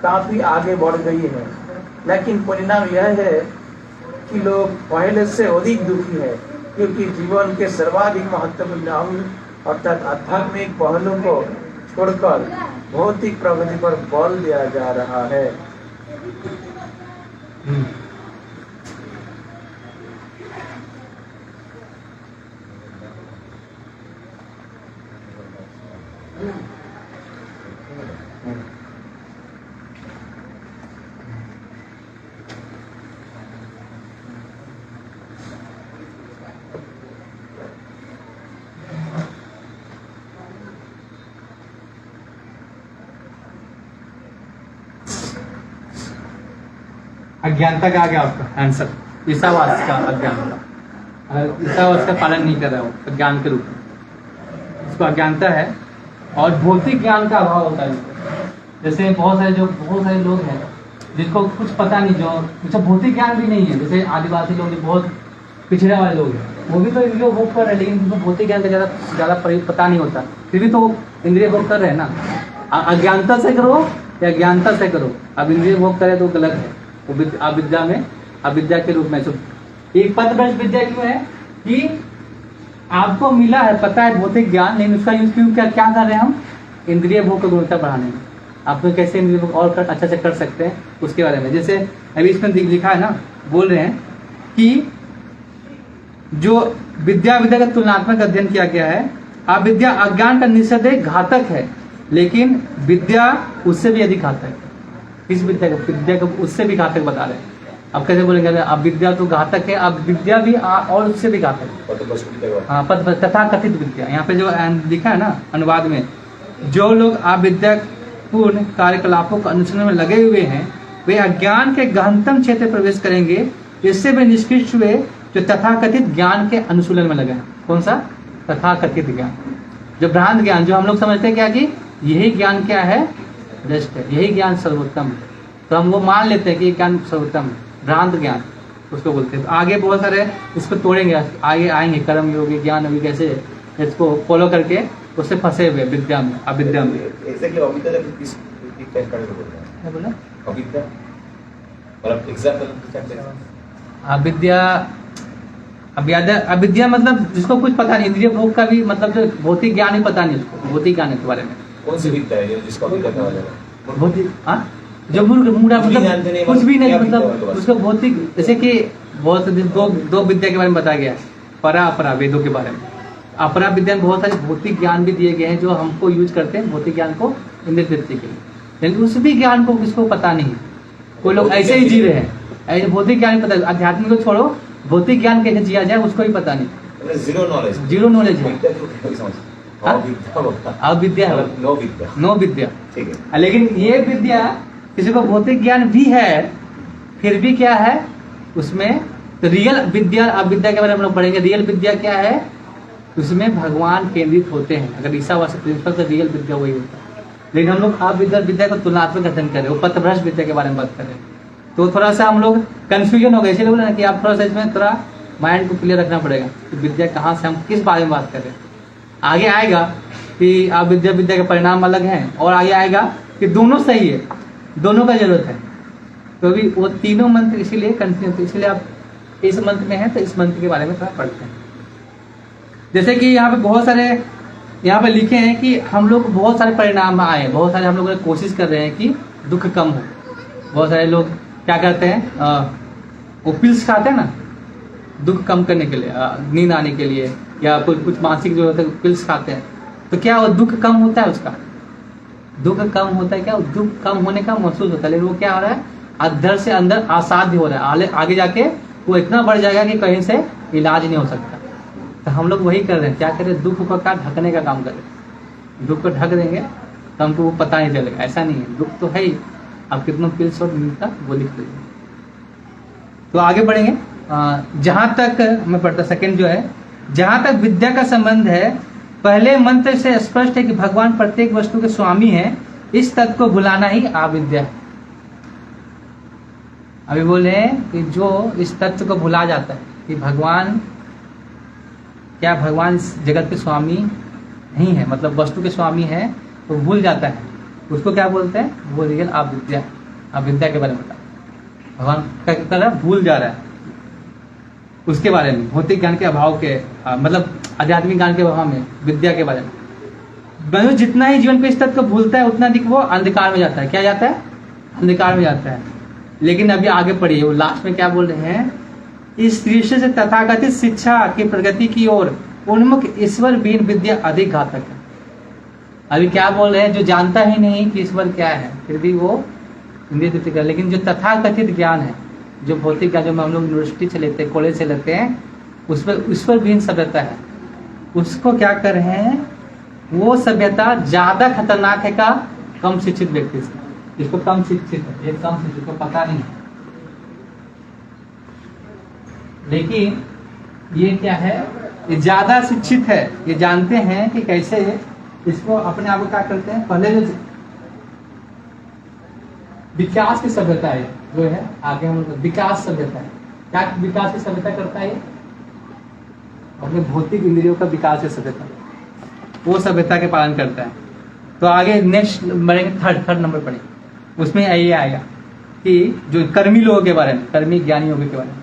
[SPEAKER 3] काफी आगे बढ़ गई है, लेकिन परिणाम यह है कि लोग पहले से अधिक दुखी है, क्योंकि जीवन के सर्वाधिक महत्वपूर्ण अंग अर्थात आध्यात्मिक पहलू को छोड़कर भौतिक प्रगति पर बल दिया जा रहा है।
[SPEAKER 1] अज्ञानता का आ गया आपका आंसर, ईसावास का अज्ञानता। ईसावास का पालन नहीं कर रहा हो अज्ञान के रूप में, उसको अज्ञानता है। और भौतिक ज्ञान का अभाव होता है। जैसे बहुत सारे लोग हैं जिनको कुछ पता नहीं, जो भौतिक ज्ञान भी नहीं है, जैसे आदिवासी लोग जो बहुत पिछड़े वाले लोग हैं, वो भी तो इंद्रिय भोग कर रहे हैं, लेकिन उनको भौतिक ज्ञान का ज़्यादा पता नहीं होता, फिर भी तो इंद्रिय भोग कर रहे हैं ना। अज्ञानता से करो या ज्ञानता से करो, अब इंद्रिय भोग करे तो गलत है। अविद्या में, अविद्या के रूप में एक पथभ्रष्ट विद्या क्यों है कि आपको मिला है, पता है भौतिक ज्ञान, लेकिन उसका यूज क्यों क्या कर रहे हैं हम? इंद्रिय भोग की गुणवत्ता बढ़ाने में। आप तो कैसे इंद्रिय भोग और अच्छा से कर सकते हैं उसके बारे में। जैसे अभी इसमें लिखा है ना, बोल रहे हैं कि जो विद्या का तुलनात्मक अध्ययन किया गया है, अविद्या अज्ञान का निस्संदेह घातक है, लेकिन विद्या उससे भी अधिक घातक है। इस विद्या को उससे भी घातक बता रहे हैं। अब कैसे बोलेंगे? अब विद्या तो घातक है, अब विद्या भी और उससे भी घातक है। हाँ, तथा कथित विद्या, यहाँ पे जो लिखा है ना अनुवाद में, जो लोग अविद्यापूर्ण कार्यकलापों का अनुसरण में लगे हुए हैं, वे अज्ञान के गहनतम क्षेत्र में प्रवेश करेंगे। इससे वे निष्कृष्ट हुए जो तथाकथित ज्ञान के अनुशीलन में लगे हैं। कौन सा? तथाकथित ज्ञान, जो भ्रांत ज्ञान, जो हम लोग समझते हैं क्या कि यही ज्ञान क्या है? बेस्ट है, यही ज्ञान सर्वोत्तम है, तो हम वो मान लेते हैं कि ये ज्ञान सर्वोत्तम है, भ्रांत ज्ञान उसको बोलते हैं। तो आगे बहुत सारे इसको तोड़ेंगे, आगे आएंगे, कर्म योगी, ज्ञान योगी, कैसे इसको फॉलो करके उससे फंसे हुए विद्या में, अविद्या में। अविद्या मतलब जिसको कुछ पता नहीं, इंद्रिय भोग का भी मतलब जो भौतिक ज्ञान ही पता नहीं उसको, भौतिक ज्ञान के बारे में।
[SPEAKER 2] कौन सी विद्या है जिसको अविद्या कहा जाएगा?
[SPEAKER 1] भौतिक, जो मूढ़ा मतलब कुछ भी नहीं, मतलब उसको भौतिक, जैसे कि बहुत दो विद्या के बारे में बताया गया है, परा अपरा, वेदों के बारे में। अपरा विद्या में बहुत सारे भौतिक ज्ञान भी दिए गए हैं जो हमको यूज करते हैं भौतिक ज्ञान को इंद्रिय तृप्ति के लिए, लेकिन उस भी ज्ञान को किसको पता नहीं। कोई लोग ऐसे ही जी रहे हैं, ऐसे भौतिक ज्ञान पता, आध्यात्मिक को छोड़ो, भौतिक ज्ञान कैसे जिया जाए उसको ही पता नहीं। जीरो नॉलेज है, अविद्या है, नो विद्या।
[SPEAKER 2] ठीक है,
[SPEAKER 1] लेकिन ये विद्या किसी को भौतिक ज्ञान भी है, फिर भी क्या है उसमें? तो रियल विद्या, अविद्या के बारे में हम लोग पढ़ेंगे। रियल विद्या क्या है? उसमें भगवान केंद्रित होते हैं। अगर ईसावास प्रिंसिपल तो रियल विद्या वही होता है, लेकिन हम लोग विद्या को तुलनात्मक अध्ययन कर रहे हैं, वो पथभ्रष्ट विद्या के बारे में बात कर रहे हैं, तो थोड़ा सा हम लोग कंफ्यूजन हो गए। इसलिए बोले ना कि आप थोड़ा सा इसमें थोड़ा माइंड को क्लियर रखना पड़ेगा कि विद्या कहाँ से, हम किस बारे में बात कर रहे हैं। आगे आएगा कि आप विद्या के परिणाम अलग हैं, और आगे आएगा कि दोनों सही है, दोनों का जरूरत है। तो अभी वो तीनों मंत्र इसीलिए कंफ्यूज, इसलिए आप इस मंत्र में हैं तो इस मंत्र के बारे में थोड़ा पढ़ते हैं। जैसे कि यहाँ पे बहुत सारे यहाँ पे लिखे हैं कि हम लोग बहुत सारे परिणाम आए, बहुत सारे हम लोग कोशिश कर रहे हैं कि दुख कम हो। बहुत सारे लोग क्या करते हैं, वो पिल्स खाते हैं ना दुख कम करने के लिए, नींद आने के लिए, या कुछ मानसिक जो होता है पिल्स खाते हैं, तो क्या वो दुख कम होता है? उसका दुख कम होता है क्या? दुख कम होने का महसूस होता है, लेकिन वो क्या हो रहा है, अंदर से अंदर असाध्य हो रहा है। आगे जाके वो इतना बढ़ जाएगा कि कहीं से इलाज नहीं हो सकता। तो हम लोग वही कर रहे हैं, क्या करें, दुख को क्या ढकने का काम करें। दुख को ढक देंगे तो हमको वो पता नहीं चलेगा। ऐसा नहीं है, दुख तो है ही, आप कितना पिल्स और नींद का वो लिख लीजिए। तो आगे बढ़ेंगे, जहाँ तक मैं पढ़ता, सेकंड जो है, जहाँ तक विद्या का संबंध है, पहले मंत्र से स्पष्ट है कि भगवान प्रत्येक वस्तु के स्वामी हैं। इस तत्व को भुलाना ही अविद्या है। अभी बोले कि जो इस तत्व को भुला जाता है कि भगवान क्या, भगवान इस जगत के स्वामी नहीं है, मतलब वस्तु के स्वामी है तो भूल जाता है, उसको क्या बोलते हैं, वो रियल अविद्या, अविद्या के बारे में बता, भगवान क्या कर रहा है, भूल जा रहा है उसके बारे में, भौतिक ज्ञान के अभाव के मतलब आध्यात्मिक ज्ञान के अभाव में विद्या के बारे में। मनुष्य जितना ही जीवन पे इस तत्व को भूलता है उतना अधिक वो अंधकार में जाता है। क्या जाता है, अंधकार में जाता है। लेकिन अभी आगे पढ़िए, वो लास्ट में क्या बोल रहे हैं, इस दृश्य से तथाकथित शिक्षा की प्रगति की ओर उन्मुख ईश्वर बीन विद्या अधिक घातक है। अभी क्या बोल रहे हैं, जो जानता ही नहीं कि ईश्वर क्या है फिर भी वो इंद्रिय तृप्ति कर, लेकिन जो तथाकथित ज्ञान है, जो भौतिक ज्ञान जो हम लोग यूनिवर्सिटी से लेते हैं, कॉलेज से लेते हैं, उस पर ईश्वर बीन सभ्यता है, उसको क्या कर रहे हैं, वो सभ्यता ज्यादा खतरनाक है का कम शिक्षित व्यक्ति से। इसको कम शिक्षित है, ये कम शिक्षित को पता नहीं है, लेकिन ये क्या है, ये ज्यादा शिक्षित है, ये जानते हैं कि कैसे इसको अपने आप को क्या करते हैं। पहले जो विकास की सभ्यता है जो है, आगे हम विकास सभ्यता है, क्या विकास की सभ्यता करता है, अपने भौतिक इंद्रियों का विकास की सभ्यता, वो सभ्यता के पालन करता है। तो आगे नेक्स्ट बढ़ेंगे, थर्ड नंबर पढ़ेंगे, उसमें ये आएगा कि जो कर्मी लोगों के बारे में, कर्मी ज्ञानी लोगों के बारे में।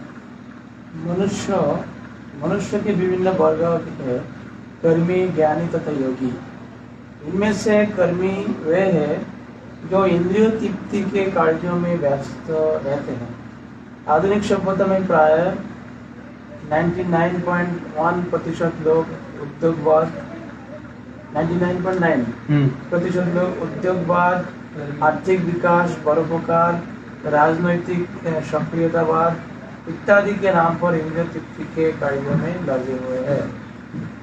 [SPEAKER 3] मनुष्य के विभिन्न वर्ग है, कर्मी, ज्ञानी तथा योगी। इनमें से कर्मी वे हैं जो इंद्रिय तृप्ति के कार्यों में व्यस्त रहते हैं। आधुनिक सभ्यता में प्राय 99.1% लोग उद्योगवाद, 99.9% लोग उद्योगवाद, आर्थिक विकास, परोपकार, राजनैतिक सक्रियतावाद इत्यादि के नाम पर इंद्रिय तृप्ति के कार्यों में लगे हुए हैं।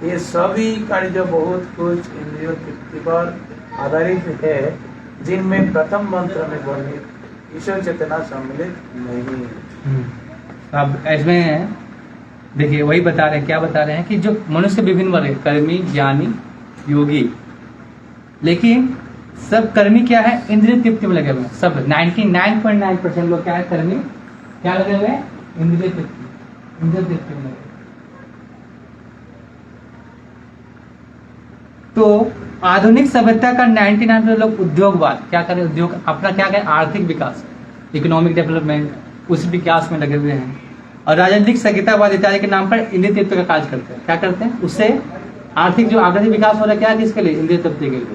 [SPEAKER 3] ये सभी कार्य बहुत कुछ इंद्रिय तृप्ति पर आधारित है, जिनमें प्रथम मंत्र में वर्णित ईश्वर चेतना सम्मिलित नहीं है।
[SPEAKER 1] अब इसमें देखिए वही बता रहे हैं, क्या बता रहे हैं कि जो मनुष्य विभिन्न वर्ग है, कर्मी, ज्ञानी, योगी, लेकिन सब कर्मी क्या है, इंद्रिय तृप्ति में लगे हुए हैं। सब 99.9% लोग क्या है, कर्मी क्या लगे हुए हैं, इंद्रिय तृप्ति में लगे। तो आधुनिक सभ्यता का 99% लोग उद्योगवाद, क्या करें, उद्योग अपना क्या करें, आर्थिक विकास, इकोनॉमिक डेवलपमेंट, उस विकास में लगे हुए हैं। और राजनीतिक संहितावाद इत्यादि के नाम पर इंद्रिय तृप्ति का कार्य करते हैं। क्या करते हैं, उससे आर्थिक जो आर्थिक विकास हो रहा है, क्या है, किसके लिए, इंद्रिय तृप्ति के लिए।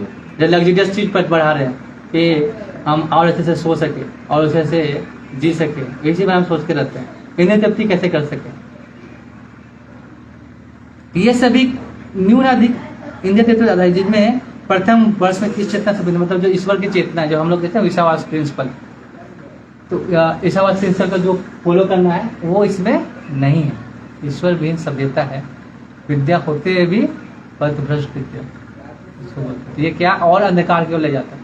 [SPEAKER 1] जो लग्जरियस चीज पर बढ़ा रहे हैं कि हम और अच्छे से सो सके और अच्छे से जी सके, इसी में हम सोचते रहते हैं इंद्रिय तृप्ति कैसे कर सके। ये सभी न्यूनाधिक इंद्रिय तृप्ति आधारित, जिनमें प्रथम वर्ष में किस चेतना से, मतलब जो ईश्वर की चेतना है, जो हम लोग कहते हैं ईशावास प्रिंसिपल, तो ईशावास प्रिंसिपल का जो फॉलो करना है वो इसमें नहीं है। ईश्वर विहीन सभ्यता है, विद्या होते हुए भी पथभ्रष्ट विद्या, ये क्या और अंधकार की ओर ले जाता है।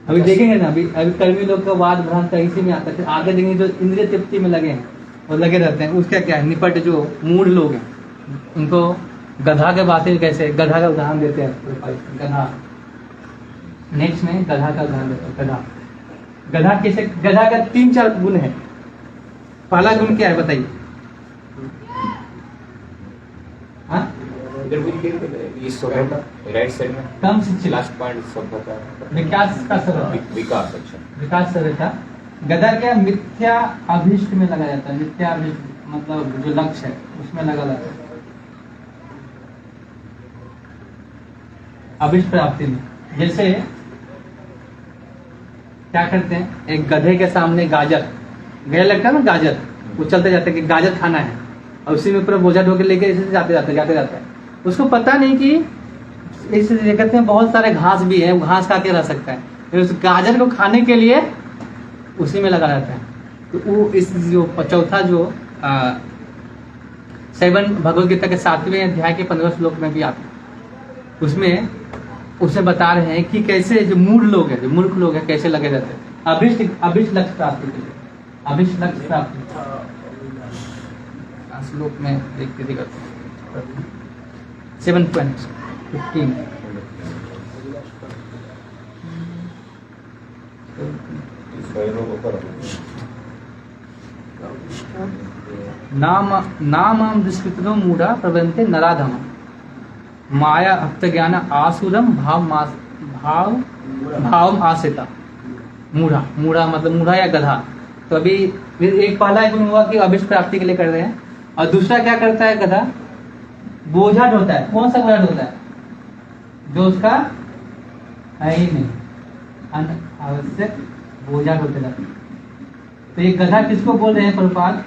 [SPEAKER 1] अभी देखेंगे ना, अभी कर्मी लोग का वाद भ्रांत इसी में आता है। आगे देखेंगे जो इंद्रिय तृप्ति में लगे हैं और लगे रहते हैं, उसका क्या है, निपट जो मूढ़ लोग हैं, उनको गधा के बातें कैसे, गधा का उदाहरण देते हैं, गधा नेक्स्ट में गधा का उदाहरण देते हैं। गधा कैसे, गधा का 3-4 गुण है। पहला गुण क्या है बताइए, हाँ,
[SPEAKER 2] राइट साइड में
[SPEAKER 1] कम शिक्षित,
[SPEAKER 2] लास्ट पॉइंट सभ्यता,
[SPEAKER 1] विकास का सर्वथा,
[SPEAKER 2] विकास, अच्छा,
[SPEAKER 1] विकास सर्वथा। गधा क्या, मिथ्या अभिष्ट में लगा जाता है, मिथ्या अभिष्ट मतलब जो लक्ष्य है उसमें लगा जाता है, अभिष्ट प्राप्ति में। जैसे क्या करते हैं, एक गधे के सामने गाजर लगता है ना, गाजर, वो चलते जाते हैं कि गाजर खाना है, और उसी में पूरा बोझा ढोके लेके इसे जाते जाते हैं। उसको पता नहीं कि इस जगत में बहुत सारे घास भी है, घास खा के रह सकता है, फिर उस गाजर को खाने के लिए उसी में लगा रहता है। तो वो इस जो चौथा जो 7 भगवद गीता के 7वें अध्याय के 15 श्लोक में भी आता है, उसमें उसे बता रहे हैं कि कैसे जो मूढ़ लोग हैं, जो मूर्ख लोग हैं, कैसे लगे रहते हैं अभिष्ट लक्ष्य प्राप्ति के लिए, अभिष्ट लक्ष्य प्राप्ति। श्लोक में देखते दिखाते 7.15 नाम दुष्कृतो मूढ़ा प्रबंधते नराधम। माया भक्त ज्ञान आसुरम भाव आसेता। मूढ़ा, मूढ़ा मतलब मूढ़ा या गधा। तो अभी एक पहला गुण हुआ कि अभिष्ट प्राप्ति के लिए कर रहे हैं, और दूसरा क्या करता है गधा? बोझा ढोता है। कौन सा बोझा ढोता है? जो उसका है ही नहीं, अनावश्यक बोझा ढोते रहते हैं। तो ये गधा किसको बोल रहे हैं प्रभुपाद?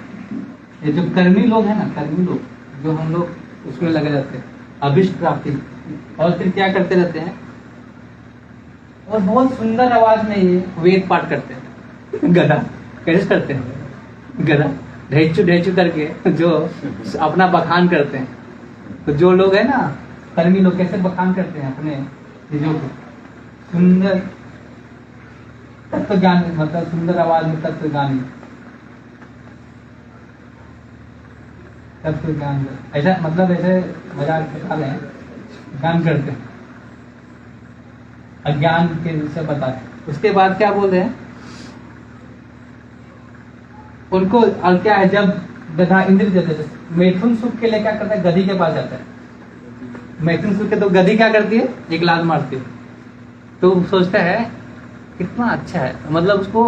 [SPEAKER 1] ये जो कर्मी लोग हैं ना, कर्मी लोग, जो हम लोग उसमें लगे रहते हैं अभिष्ट प्राप्ति, और फिर क्या करते रहते हैं, और बहुत सुंदर आवाज में ये वेद पाठ करते हैं। गधा कैसे करते हैं? गधा ढेचू ढेचू करके जो अपना बखान करते हैं। तो जो लोग है ना कर्मी लोग, कैसे बखान करते हैं अपने चीजों को? सुंदर तत्व ज्ञान, मतलब सुंदर आवाज में तत्व ज्ञान, तत्व ज्ञान, ऐसा मतलब ऐसे मजाक बता रहे हैं, ज्ञान करते हैं, अज्ञान के विषय बताते। उसके बाद क्या बोल रहे हैं उनको? और क्या है, जब गधा इंद्र देते मैथुन सुख के लिए क्या करता है? गधी के पास जाता है। मैथुन सुख के तो गधी क्या करती है? एक लात मारती है। तो सोचता है कितना अच्छा है, मतलब उसको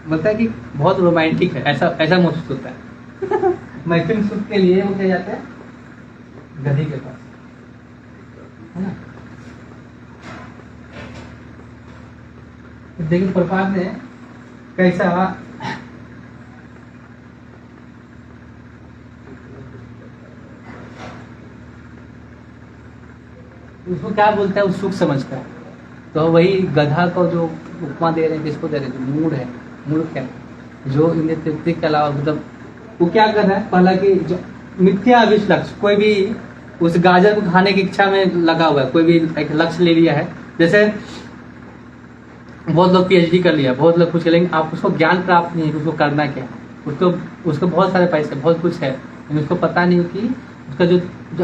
[SPEAKER 1] बोलता है कि बहुत रोमांटिक है, ऐसा महसूस होता है। मैथुन सुख के लिए वो क्या जाता है? गधी के पास, है ना। देखिए प्रपात ने कैसा उसको क्या बोलता है, उस सुख समझता है। तो वही गधा को जो उपमा दे रहे हैं, किसको दे रहे हैं? जो मूड है, मूड क्या है, जो इंद्रिय तृप्ति के अलावा मतलब वो क्या कर रहा है? पहला कि जो मिथ्या अभिष्ट लक्ष्य, कोई भी उस गाजर को खाने की इच्छा में लगा हुआ है, कोई भी एक लक्ष्य ले लिया है। जैसे बहुत लोग पीएचडी कर लिया, बहुत लोग कुछ कर, लेकिन आप उसको ज्ञान प्राप्त नहीं है कि उसको करना क्या है। उसको बहुत सारे पैसे, बहुत कुछ है, लेकिन उसको पता नहीं कि उसका जो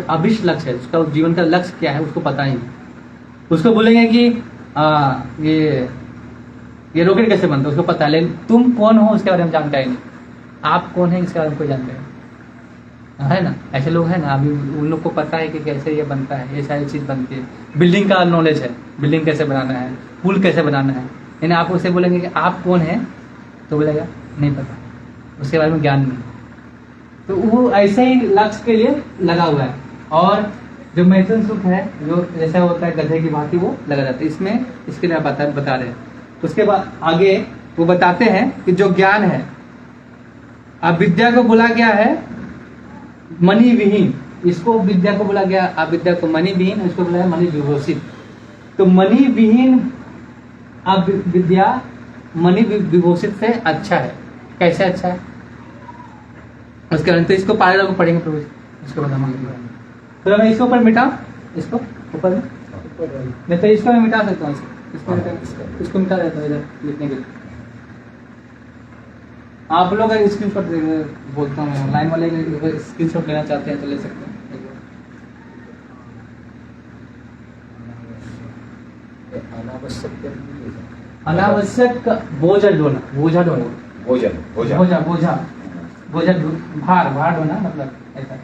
[SPEAKER 1] अभिष्ट लक्ष्य है, उसका जीवन का लक्ष्य क्या है, उसको पता ही नहीं। उसको बोलेंगे कि ये रॉकेट कैसे बनता है, उसको पता है, लेकिन तुम कौन हो उसके बारे में जानता ही नहीं। आप कौन है इसके बारे में कोई जानता है ना। ऐसे लोग हैं ना, अभी उन लोग को पता है कि कैसे ये बनता है, ये सारी चीज़ बनती है। बिल्डिंग का नॉलेज है, बिल्डिंग कैसे बनाना है, पुल कैसे बनाना है, यानी आप उसे बोलेंगे कि आप कौन है, तो बोलेगा नहीं पता, उसके बारे में ज्ञान नहीं। तो वो ऐसे ही लक्ष्य के लिए लगा हुआ है। और जो मैथुन सुख है, जो जैसा होता है गधे की भांति, वो लगा रहता है। इसमें इसके लिए बता रहे हैं। उसके बाद आगे वो बताते हैं कि जो ज्ञान है, अविद्या को बोला गया है मणि विहीन, इसको विद्या को बोला गया, अविद्या को मणि विहीन, इसको बोला है मणि विभूषित। तो मणि विहीन अविद्या मणि विभूषित से अच्छा है। कैसे अच्छा है? उसके बाद तो इसको पैराग्राफ को पढ़ेंगे प्रभु, इसको बताऊंगा। तो मैं इसको ऊपर मिटाऊं, इसको ऊपर में नहीं, तो इसको मैं मिटा सकता हूँ, इसको मिटा देता हूँ इधर लिखने के लिए। आप लोग अगर स्क्रीन शॉट बोलता हूँ, ऑनलाइन वाले स्क्रीन शॉट लेना चाहते हैं तो ले सकते हैं। अनावश्यक बोझा ढोना, बोझा ढोना, बोझा भार ढोना, मतलब ऐसा।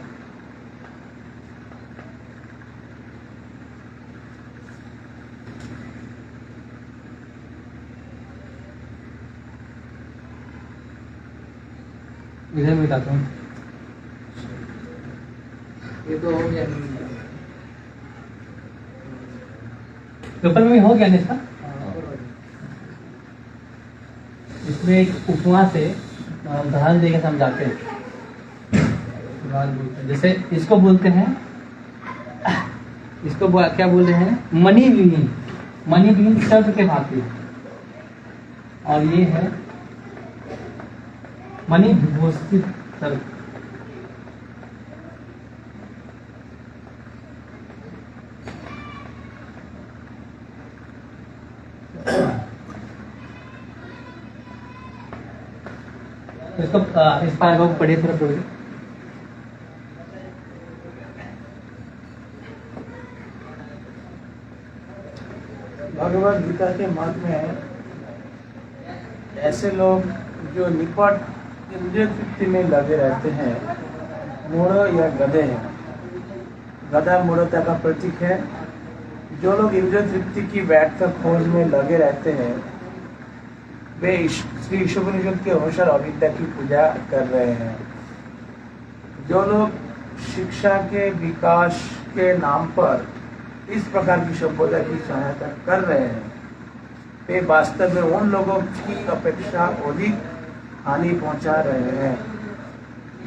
[SPEAKER 1] इधर में बताता हूँ, ये तो हो गया, पेपर में हो गया ना इसका। इसमें एक उपमा से उदाहरण देकर समझाते हैं। जैसे इसको बोलते हैं, इसको क्या बोल रहे हैं? मणि विहीन, मणि विहीन शब्द के भांति, और ये है मणि विभूषित शब्द। इसको इस पैराग्राफ को पढ़िए थोड़ा थोड़ा।
[SPEAKER 3] भगवद गीता के मत में ऐसे लोग जो निकट इंद्रिय तृप्ति में लगे रहते हैं, मूढ़ या गधे हैं, गदा मूढ़ता का प्रतीक है। जो लोग इंद्रिय तृप्ति की व्यर्थ खोज में लगे रहते हैं वे श्री ईशोपनिषद के अनुसार अविद्या की पूजा कर रहे हैं। जो लोग शिक्षा के विकास के नाम पर इस प्रकार की सभ्यता की सहायता कर रहे हैं वे वास्तव में उन लोगों की अपेक्षा अधिक हानि पहुंचा रहे हैं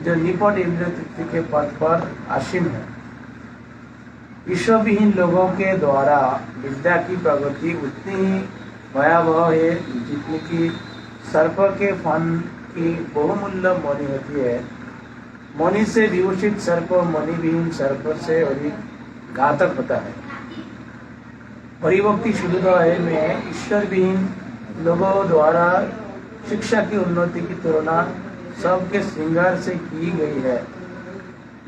[SPEAKER 3] जो निपट इंद्रिय तृप्ति के पद पर आसीन है। ईश्वर विहीन लोगों के द्वारा विद्या की प्रगति उतनी ही भयावह है जितनी कि सर्प के फन की बहुमूल्य मणि होती है। मणि से विभूषित सर्प मणि विहीन सर्प से अधिक घातक होता है। परिभक्ति शुद्धोदय में ईश्वर विहीन लोगों द्वारा शिक्षा की उन्नति की तुलना सबके श्रृंगार से की गई है।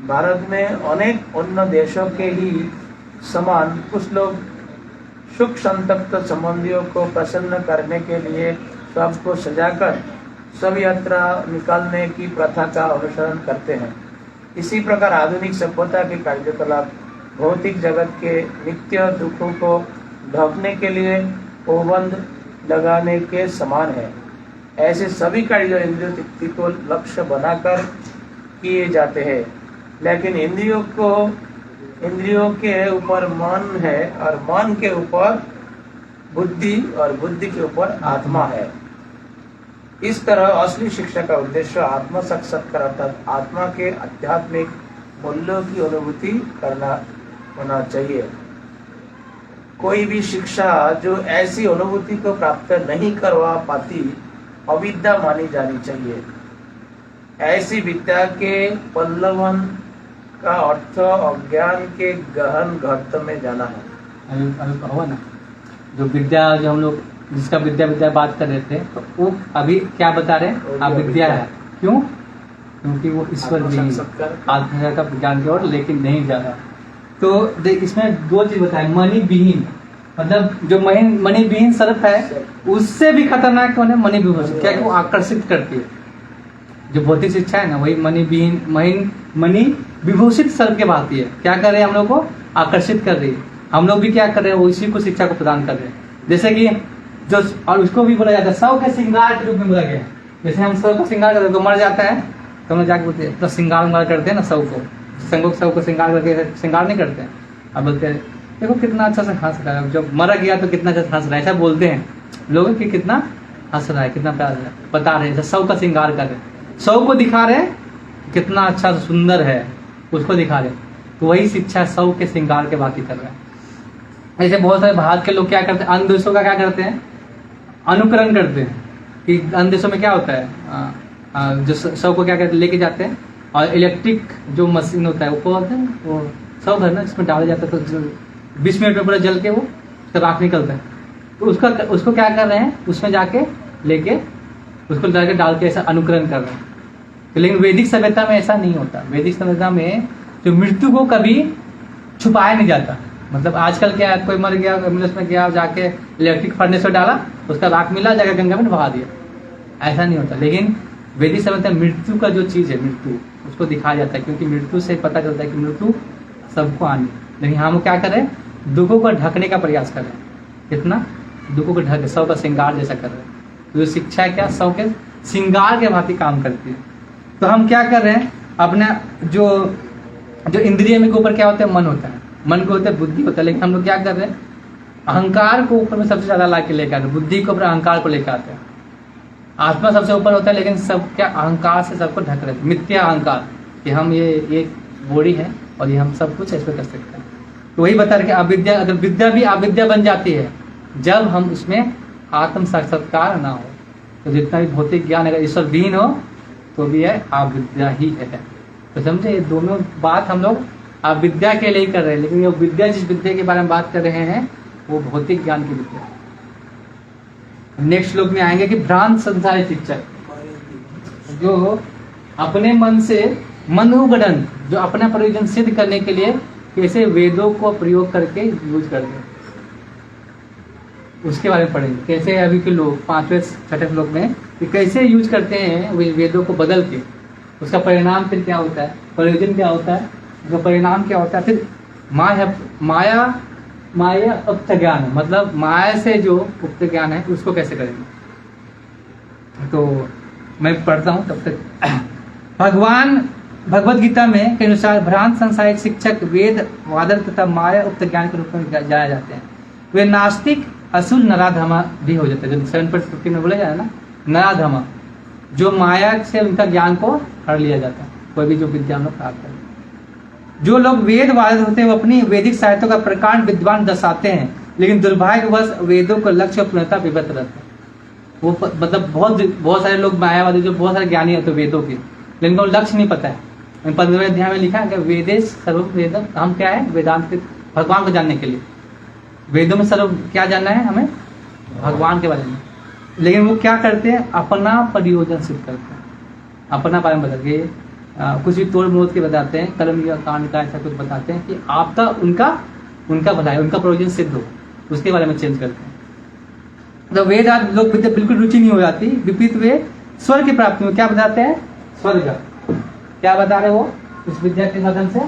[SPEAKER 3] भारत में अनेक अन्य देशों के ही समान कुछ लोग सुख संतप्त संबंधियों को प्रसन्न करने के लिए सबको सजाकर सब यात्रा निकालने की प्रथा का अनुसरण करते हैं। इसी प्रकार आधुनिक सभ्यता के कार्यकलाप भौतिक जगत के नित्य दुखों को ढकने के लिए पाबंद लगाने के समान है। ऐसे सभी कार्य इंद्रिय तृप्ति को लक्ष्य बनाकर किए जाते हैं, लेकिन इंद्रियों के ऊपर मन है और मन के ऊपर बुद्धि और बुद्धि के ऊपर आत्मा है। इस तरह असली शिक्षा का उद्देश्य आत्म साक्षात्कार अर्थात आत्मा के आध्यात्मिक मूल्यों की अनुभूति करना होना चाहिए। कोई भी शिक्षा जो ऐसी अनुभूति को प्राप्त नहीं करवा पाती अविद्या मानी जानी चाहिए। ऐसी विद्या के पल्लवन का अर्थ अज्ञान के गहन गर्त में जाना है।
[SPEAKER 1] अभी कहो ना जो विद्या जो हम लोग जिसका विद्या बात कर रहे थे तो वो अभी क्या बता रहे हैं अविद्या है। क्यों? क्योंकि वो ईश्वर भी आत्मा का ज्ञान की ओर लेकिन नहीं जा रहा। तो इसमें दो चीज बताए मणि विहीन मतलब जो मणि विहीन सर्प है उससे भी खतरनाक कौन है मणि विभूषित। क्या वो आकर्षित करती है। जो भौतिक शिक्षा है ना वही मणि विभूषित सर्प के भांति है। क्या कर रहे हैं हम लोग को आकर्षित कर रही है। हम लोग भी क्या कर रहे हैं वो इसी को शिक्षा को प्रदान कर रहे हैं। जैसे कि जो और उसको भी बोला जाता है सौ के श्रृंगार के रूप में बोला गया है। जैसे हम सौ को श्रृंगार करते तो मर जाता है तो हम जाके बोलते हैं तो श्रृंगार करते हैं ना सौ को श्रृंगार करके श्रृंगार नहीं करते हैं। अब बोलते हैं देखो कितना अच्छा से हंस रहा है जब मरा गया तो कितना अच्छा हंस रहा है ऐसा बोलते हैं लोग कि कितना हंस रहा है कितना प्यार है बता रहे हैं सौ का श्रृंगार कर रहे हैं सौ को दिखा रहे हैं कितना अच्छा सुंदर है उसको दिखा रहे तो वही शिक्षा सौ के श्रृंगार के बाकी कर रहे हैं। ऐसे बहुत सारे भारत के लोग क्या करते हैं अन्य देशों का क्या करते हैं अनुकरण करते हैं कि अन्य देशों में क्या होता है जो सौ को क्या करते लेके जाते हैं और इलेक्ट्रिक जो मशीन होता है वो बोलते हैं वो सौ घर ना जिसमें डाला जाता है तो 20 मिनट में पूरा जल के वो उसका राख निकलता है तो उसको क्या कर रहे हैं उसमें जाके लेके उसको जाके डाल के ऐसा अनुकरण कर रहे हैं। लेकिन वैदिक सभ्यता में ऐसा नहीं होता। वैदिक सभ्यता में जो मृत्यु को कभी छुपाया नहीं जाता। मतलब आजकल क्या है कोई मर गया एम्बुलेंस में गया जाके इलेक्ट्रिक फर्नेस में डाला उसका राख मिला जाकर गंगा में बहा दिया ऐसा नहीं होता। लेकिन वैदिक सभ्यता में मृत्यु का जो चीज़ है मृत्यु उसको दिखाया जाता है क्योंकि मृत्यु से पता चलता है कि मृत्यु सबको आनी। लेकिन हम क्या करें दुखों को ढकने का प्रयास करें कितना दुखों को ढक सौ का श्रृंगार जैसा कर रहे हैं। तो जो शिक्षा है क्या सौ के श्रृंगार के भांति काम करती है। तो हम क्या कर रहे हैं अपना जो इंद्रिय में के ऊपर क्या होता है मन होता है मन को होता है बुद्धि होता है। लेकिन हम लोग क्या कर रहे हैं अहंकार को ऊपर में सबसे ज्यादा ला के लेकर आते बुद्धि के ऊपर अहंकार को लेकर आते हैं। आत्मा सबसे ऊपर होता है लेकिन सब क्या अहंकार से सबको ढक रहे हैं मिथ्या अहंकार कि हम ये बॉडी है और ये हम सब कुछ ऐसे कर सकते हैं। तो वही बता रहे कि अविद्या अगर विद्या भी अविद्या बन जाती है जब हम उसमें आत्म साक्षात्कार ना हो। तो जितना भी भौतिक ज्ञान अगर ईश्वर विहीन हो तो भी है अविद्या ही है। तो समझे ये दोनों बात हम लोग अविद्या के लिए ही कर रहे हैं। लेकिन ये विद्या जिस विद्या के बारे में बात कर रहे हैं वो भौतिक ज्ञान की विद्या। नेक्स्ट श्लोक में आएंगे कि भ्रांत संसारी शिक्षक जो अपने मन से मनोगणन जो अपना प्रयोजन सिद्ध करने के लिए कैसे वेदों को प्रयोग करके यूज करते हैं उसके बारे में पढ़ेंगे। कैसे अभी के लोग 5वें 6ठे श्लोक में कि कैसे यूज करते हैं वेदों को बदल के उसका परिणाम फिर क्या होता है प्रयोजन क्या होता है उसका परिणाम क्या होता है फिर माया माया उक्त ज्ञान है, मतलब माया से जो उक्त ज्ञान है उसको कैसे करेंगे। तो मैं पढ़ता हूँ तब तक। भगवान भगवत गीता में के अनुसार भ्रांत सांसारिक शिक्षक वेद वादर तथा माया उक्त ज्ञान के रूप में जाने जाते हैं। वे नास्तिक असुर नराधमा भी हो जाते हैं। जो 7 में बोला जाए ना, नराधमा, जो माया से उनका ज्ञान को हर लिया जाता है, कोई भी जो विद्या हम लोग प्राप्त करें। जो लोग वेद वादक होते हैं वो अपनी वैदिक साहित्यों का प्रकांड विद्वान दर्शाते हैं, लेकिन दुर्भाग्यवश वेदों को लक्ष्य और पूर्णता विवत रहते हैं। वो मतलब बहुत सारे लोग मायावादी जो बहुत सारे ज्ञानी होते हैं वेदों के, लेकिन उनको लक्ष्य नहीं पता है। 15वें अध्याय में लिखा है कि वेदेश सर्व वेदम, हम क्या है वेदांत, भगवान को जानने के लिए वेदों में सर्व क्या जानना है हमें, भगवान के बारे में। लेकिन वो क्या करते हैं, अपना प्रयोजन सिद्ध करते हैं, अपना बारे में बता के कुछ भी तोड़ मोड़ के बताते हैं, कर्म या कांड का ऐसा कुछ बताते हैं कि आपका उनका भला है, उनका प्रयोजन सिद्ध हो, उसके बारे में चेंज करते हैं। तो वेद आज लोग बिल्कुल रुचि नहीं हो जाती, विपरीत वे स्वर्ग की प्राप्ति में क्या बताते हैं, स्वर्ग क्या बता रहे हो, उस विद्या के माध्यम से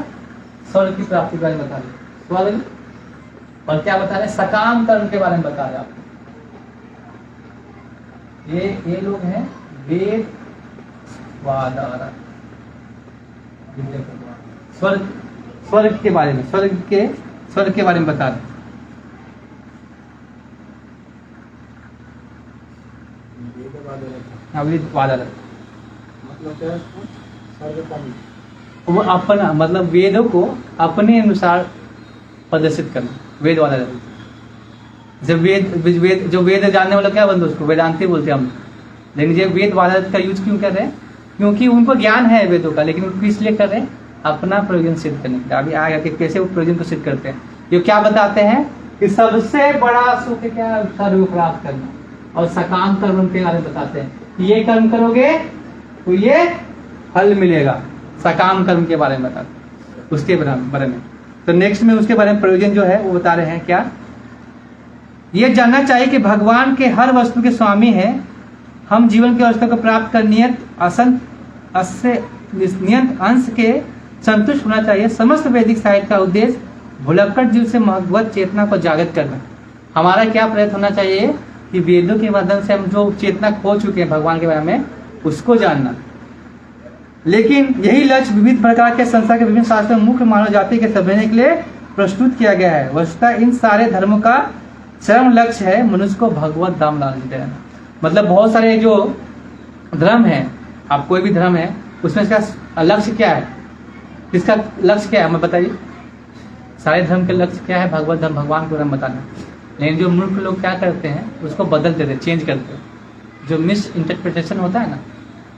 [SPEAKER 1] स्वर्ग की प्राप्ति के बारे में बता रहे, स्वर्ग, और क्या बता रहे, सकाम कर्म के बारे में बता रहे आपको। ये लोग हैं वेद वादरत, स्वर्ग के बारे में, स्वर्ग के बारे में बता रहे। वेद वादरत
[SPEAKER 3] मतलब क्या है? स्वर्ग का
[SPEAKER 1] वो अपना मतलब वेदों को अपने अनुसार प्रदर्शित करना, वेद वाला। जब वेद जो वेद जानने वाला क्या बोलते हैं उसको वेदांती बोलते हैं हम। लेकिन ये वेद वाला का यूज क्यों कर रहे हैं, क्योंकि उनको ज्ञान है वेदों का, लेकिन उनको इसलिए कर रहे हैं अपना प्रयोजन सिद्ध करने के लिए। अभी आगे कि कैसे वो प्रयोजन को सिद्ध करते हैं। ये क्या बताते हैं कि सबसे बड़ा सुख क्या, सर्व प्राप्त करना, और सकाम कर्म के बारे में बताते हैं, ये कर्म करोगे तो ये फल मिलेगा। सकाम कर्म के बारे में बताते हैं, उसके बारे में। तो नेक्स्ट में उसके बारे में प्रयोजन जो है वो बता रहे हैं क्या, ये जानना चाहिए कि भगवान के हर वस्तु के स्वामी हैं। हम जीवन की अवस्था को प्राप्त कर नियत अंश के संतुष्ट होना चाहिए। समस्त वैदिक साहित्य का उद्देश्य भुलक्कड़ जीव से भगवत चेतना को जागृत करना। हमारा क्या प्रयत्न होना चाहिए कि वेदों के माध्यम से हम जो चेतना खो चुके हैं भगवान के बारे में उसको जानना। लेकिन यही लक्ष्य विविध प्रकार के संसार के विभिन्न शास्त्रों में मुख्य मानव जाति के समझने के लिए प्रस्तुत किया गया है। वस्तुतः इन सारे धर्मों का चरम लक्ष्य है मनुष्य को भगवत धाम लाने देना। मतलब बहुत सारे जो धर्म है, आप कोई भी धर्म है उसमें इसका लक्ष्य क्या है, इसका लक्ष्य क्या है हमें बताइए। सारे धर्म के लक्ष्य क्या है, भगवत धर्म, भगवान के बारे में बताना। लेकिन जो मूर्ख लोग क्या करते हैं उसको बदल देते हैं, चेंज करते हैं। जो मिस इंटरप्रिटेशन होता है ना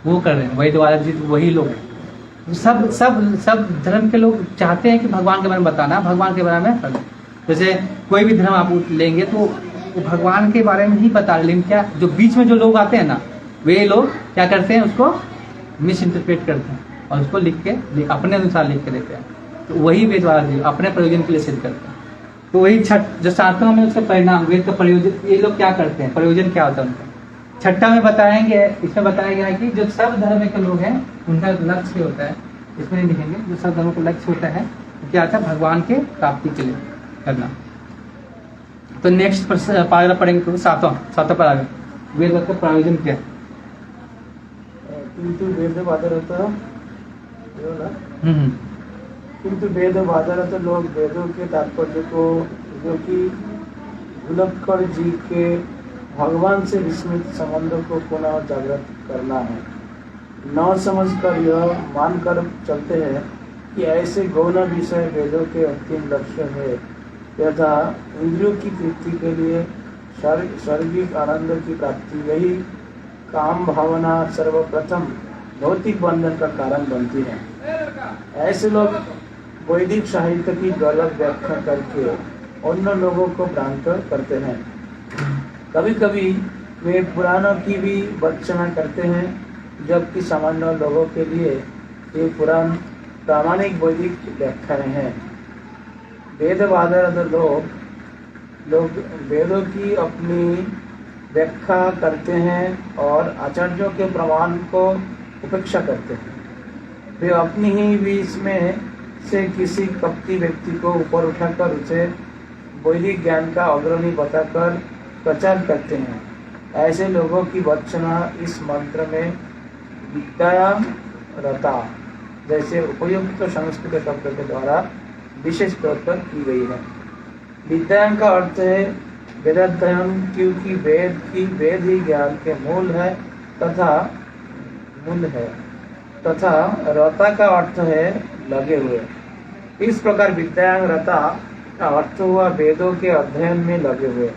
[SPEAKER 1] वो कर रहे हैं, वही द्वारा वही लोग हैं। सब धर्म के लोग चाहते हैं कि भगवान के बारे में बताना, भगवान के बारे में करना। जैसे कोई भी धर्म आप लेंगे तो वो भगवान के बारे में ही बता रहे, लेकिन क्या जो बीच में जो लोग आते हैं ना वे लोग क्या करते हैं, उसको मिस इंटरप्रेट करते हैं और उसको लिख के अपने अनुसार लिख के देते हैं। तो वही वेद वाला अपने प्रयोजन के लिए सिद्ध करते हैं। तो वही छठ जो सातवां में उसका परिणाम, वेद का प्रयोजन, ये लोग क्या करते हैं, प्रयोजन क्या होता है उनका। छठा में बताएंगे, इसमें बताया गया है कि जो सब धर्म के लोग हैं उनका लक्ष्य होता है, इसमें नहीं लिखेंगे, जो सब धर्मों का लक्ष्य होता है क्या होता है, भगवान के प्राप्ति के लिए करना। तो नेक्स्ट पैराग्राफ पढ़ेंगे तो सातवां पैराग्राफ, वेद का प्रयोजन क्या है।
[SPEAKER 3] किंतु वेद वादरत किंतु वेद वादरत लोग वेदों के तात्पर्य को, जो कि भुलक्कड़ जी के भगवान से विस्मृत संबंधों को पुनः जागृत करना है, न समझकर यह मानकर चलते हैं कि ऐसे गौण विषय वेदों के अंतिम लक्ष्य है तथा इंद्रियों की तृप्ति के लिए शारीरिक आनंद की प्राप्ति, यही काम भावना सर्वप्रथम भौतिक बंधन का कारण बनती है। ऐसे लोग वैदिक साहित्य की गलत व्याख्या करके अन्य लोगों को भ्रांत करते हैं। कभी कभी वे पुराणों की भी वंचना करते हैं, जबकि सामान्य लोगों के लिए ये पुराण प्रामाणिक वैदिक व्याख्याएं हैं। वेदवादरत लोग वेदों की अपनी व्याख्या करते हैं और आचार्यों के प्रमाण को उपेक्षा करते हैं। वे अपनी ही बीच में से किसी कपटी व्यक्ति को ऊपर उठाकर उसे वैदिक ज्ञान का अग्रणी बताकर प्रचार करते हैं। ऐसे लोगों की भर्त्सना इस मंत्र में विद्यायाम रता जैसे उपयुक्त संस्कृत शब्द के द्वारा विशेष तौर पर की गई है। विद्यायाम का अर्थ है वेदाध्ययन, क्योंकि वेद ही ज्ञान के मूल है तथा रता का अर्थ है लगे हुए। इस प्रकार विद्यायाम रता का अर्थ हुआ वेदों के अध्ययन में लगे हुए।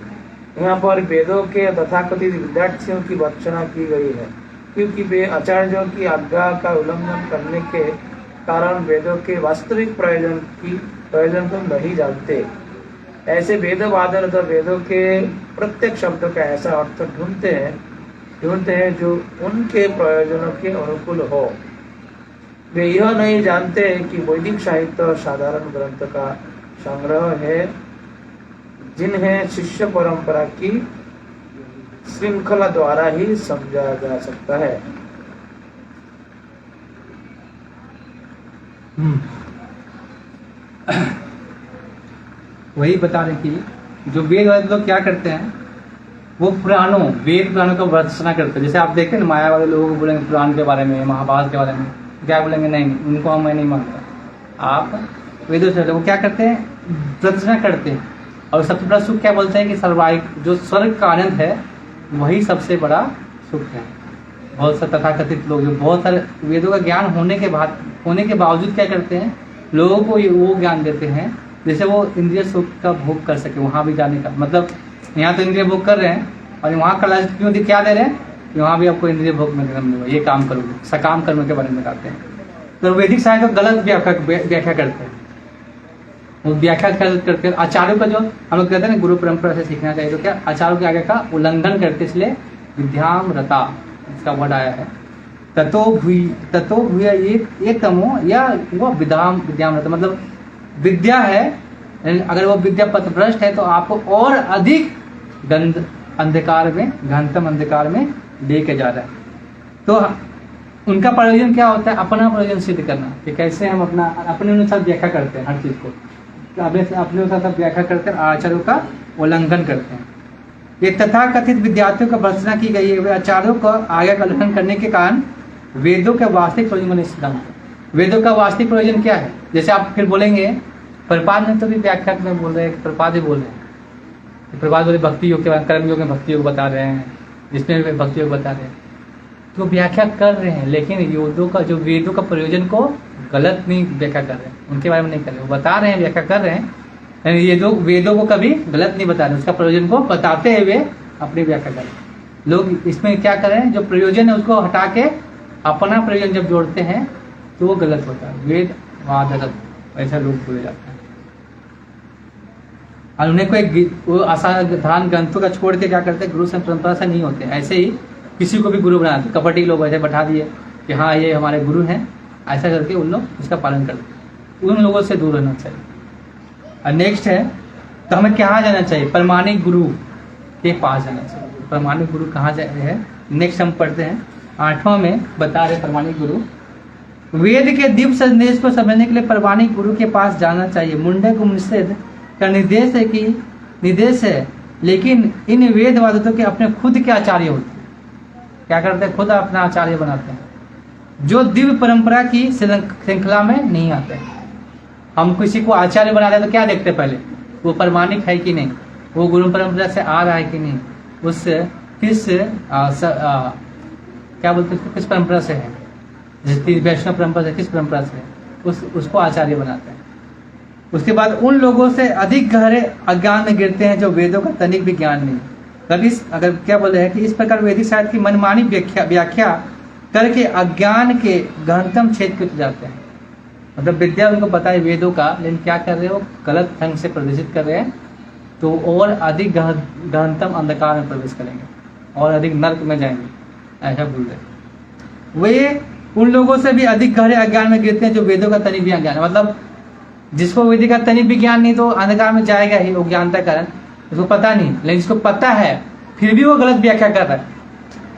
[SPEAKER 3] यहाँ पर वेदों के तथाकथित विद्यार्थियों की भर्त्सना की गई है, क्योंकि वे आचार्यों की आज्ञा का उल्लंघन करने के कारण वेदों के वास्तविक प्रयोजन को नहीं जानते। ऐसे वेदवादन तो वेदों के प्रत्येक शब्दों का ऐसा अर्थ ढूंढते हैं जो उनके प्रयोजनों के अनुकूल हो। वे यह नहीं जानते कि वैदिक साहित्य साधारण ग्रंथ का संग्रह है जिन्हें शिष्य परंपरा की श्रृंखला द्वारा ही समझा जा सकता है।
[SPEAKER 1] वही बता रहे कि जो वेद वाले लोग क्या करते हैं, वो वेद पुराणों का भर्त्सना करते हैं। जैसे आप देखें ना, माया वाले लोगों को बोलेंगे पुराण के बारे में, महाभारत के बारे में, क्या बोलेंगे नहीं उनको मैं नहीं मानता। आप वेदों से वो क्या करते हैं, भर्त्सना करते हैं। और सबसे बड़ा सुख क्या बोलते हैं कि सर्वाइक जो स्वर्ग का आनंद है वही सबसे बड़ा सुख है। बहुत सारे तथाकथित लोग जो बहुत सारे वेदों का ज्ञान होने के बावजूद क्या करते हैं, लोगों को वो ज्ञान देते हैं जैसे वो इंद्रिय सुख का भोग कर सके, वहाँ भी जाने का। मतलब यहाँ तो इंद्रिय भोग कर रहे हैं और वहाँ का लालच क्यों क्या दे रहे हैं, वहाँ भी आपको इंद्रिय भोग में मिलेगा, ये काम करोगे, सकाम कर्म के बारे में बताते हैं। तो वैदिक साहित्य को गलत व्याख्या करते हैं। वो व्याख्या करते आचार्यों का जो हम लोग कहते हैं ना गुरु परंपरा से सीखना चाहिए, तो क्या आचार्यों के आगे का उल्लंघन करते, इसलिए विद्याम रता इसका वर्ड आया है। ततो भूय एक तमो या वो विद्याम रता, मतलब विद्या है, अगर वो विद्या पथभ्रष्ट है तो आपको और अधिक अंधकार में, घनतम अंधकार में लेके जा रहा है। तो उनका प्रयोजन क्या होता है, अपना प्रयोजन सिद्ध करना, कि कैसे हम अपने अनुसार व्याख्या करते हैं हर चीज को, अपने अनुसार व्याख्या करते हैं, आचार्यों का उल्लंघन करते हैं। ये तथाकथित विद्यार्थियों का भर्त्सना की गई है। वे आचार्यों को आगे का उल्लंघन करने के कारण वेदों के वास्तविक प्रयोजन सिद्धांत, वेदों का वास्तविक प्रयोजन क्या है। जैसे आप फिर बोलेंगे प्रपाद ने तो भी व्याख्या में बोल रहे हैं, प्रपाद ही बोल रहे हैं, प्रपाद बोले भक्ति योग के बाद कर्म योग में भक्ति योग बता रहे हैं, जिसमें वे भक्ति योग बता रहे हैं, तो व्याख्या कर रहे हैं, लेकिन वेदों का प्रयोजन को गलत नहीं व्याख्या कर रहे हैं, उनके बारे में नहीं कर रहे, वो बता रहे हैं, व्याख्या कर रहे हैं, ये जो वेदों को कभी गलत नहीं बता रहे, उसका प्रयोजन को बताते हुए अपनी व्याख्या कर रहे हैं। लोग इसमें क्या कर रहे हैं, जो प्रयोजन है उसको हटा के अपना प्रयोजन जब जोड़ते हैं तो वो गलत होता है, वेद वादरत ऐसा लोग बोले जाते हैं। और उन्हें कोई असाधारण ग्रंथों का छोड़ के क्या करते हैं, गुरु से परंपरा से नहीं होते, ऐसे ही किसी को भी गुरु बनाते, कपटी लोग ऐसे बैठा दिए कि हाँ ये हमारे गुरु हैं, ऐसा करके उन लोग उसका पालन करते हैं। उन लोगों से दूर रहना चाहिए। और नेक्स्ट है, तो हमें कहाँ जाना चाहिए, प्रमाणिक गुरु के पास जाना चाहिए। प्रमाणिक गुरु कहाँ जा रहे हैं, नेक्स्ट हम पढ़ते हैं 8वां में बता रहे प्रमाणिक गुरु। वेद के दिव्य संदेश को समझने के लिए प्रमाणिक गुरु के पास जाना चाहिए। मुंडक उपनिषद का निर्देश है, लेकिन इन वेदवादियों के अपने खुद के आचार्य होते हैं। क्या करते हैं, खुद अपना आचार्य बनाते हैं, जो दिव्य परंपरा की श्रृंखला में नहीं आते हैं। हम किसी को आचार्य बनाते हैं तो क्या देखते हैं, पहले वो प्रमाणिक है कि नहीं, वो गुरु परंपरा से आ रहा है कि नहीं, उससे किस क्या बोलते हैं, किस परंपरा से है, जैसे वैष्णव परंपरा से किस परंपरा से है, उसको आचार्य बनाते हैं। उसके बाद उन लोगों से अधिक गहरे अज्ञान में गिरते हैं जो वेदों का तनिक भी ज्ञान नहीं। अगर क्या बोले हैं कि इस प्रकार वैदिक साहित्य की मनमानी व्याख्या करके अज्ञान के गहनतम क्षेत्र में जाते हैं। मतलब विद्या उनको पता है वेदों का, लेकिन क्या कर रहे हो, गलत ढंग से प्रदर्शित कर रहे हैं, तो और अधिक गहनतम अंधकार में प्रवेश करेंगे और अधिक नर्क में जाएंगे, ऐसा बोल रहे। वे उन लोगों से भी अधिक गहरे अज्ञान में गिरते हैं जो वेदों का तनिक भी अज्ञान है। मतलब जिसको वेद का तनिक भी ज्ञान नहीं तो अंधकार में जाएगा ही, वो ज्ञानता कारण उसको पता नहीं, लेकिन जिसको पता है फिर भी वो गलत व्याख्या कर रहा है।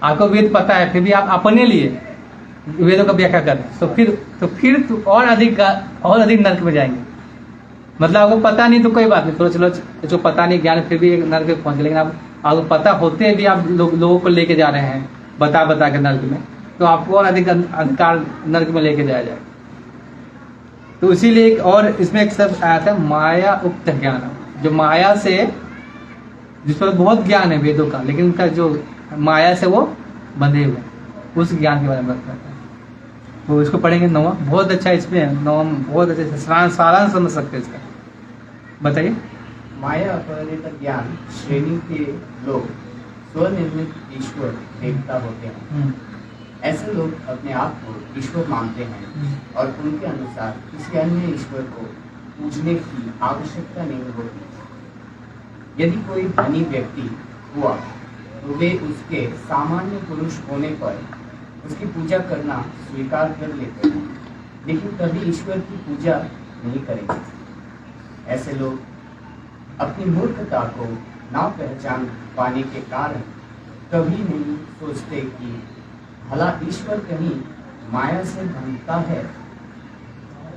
[SPEAKER 1] आपको वेद पता है फिर भी आप अपने लिए वेदों का व्याख्या करें तो फिर तो और अधिक नरक में जाएंगे। मतलब आपको पता नहीं तो कोई बात नहीं, थोड़ा चलो जो पता नहीं ज्ञान फिर भी एक नरक में पहुंचे, लेकिन आपको पता होते भी आप लोगों को लेके जा रहे हैं बता के नरक में, तो आपको और अधिक अंधकार नरक में लेके जाया जाए। तो इसीलिए एक और इसमें एक शब्द आया था माया उक्त ज्ञान, जो माया से जिस पर बहुत ज्ञान है वेदों का, लेकिन उनका जो माया से वो बंधे हुए, उस ज्ञान के बारे में बताता है। तो इसको पढ़ेंगे नौवां, बहुत अच्छा इसमें है नौवां, बहुत अच्छे से सारांश समझ सकते हैं इसका। बताइए।
[SPEAKER 4] माया अपहरित ज्ञान श्रेणी के लोग स्वनिर्मित ईश्वर देवता होते हैं। ऐसे लोग अपने आप को ईश्वर मानते हैं और उनके अनुसार किसी अन्य ईश्वर को पूजने की आवश्यकता नहीं होती। यदि कोई धनी व्यक्ति हुआ तो वे उसके सामान्य पुरुष होने पर उसकी पूजा करना स्वीकार कर लेते हैं, लेकिन कभी ईश्वर की पूजा नहीं करेंगे। ऐसे लोग अपनी मूर्खता को ना पहचान पाने के कारण कभी नहीं सोचते कि भला ईश्वर कहीं माया से बंधता है।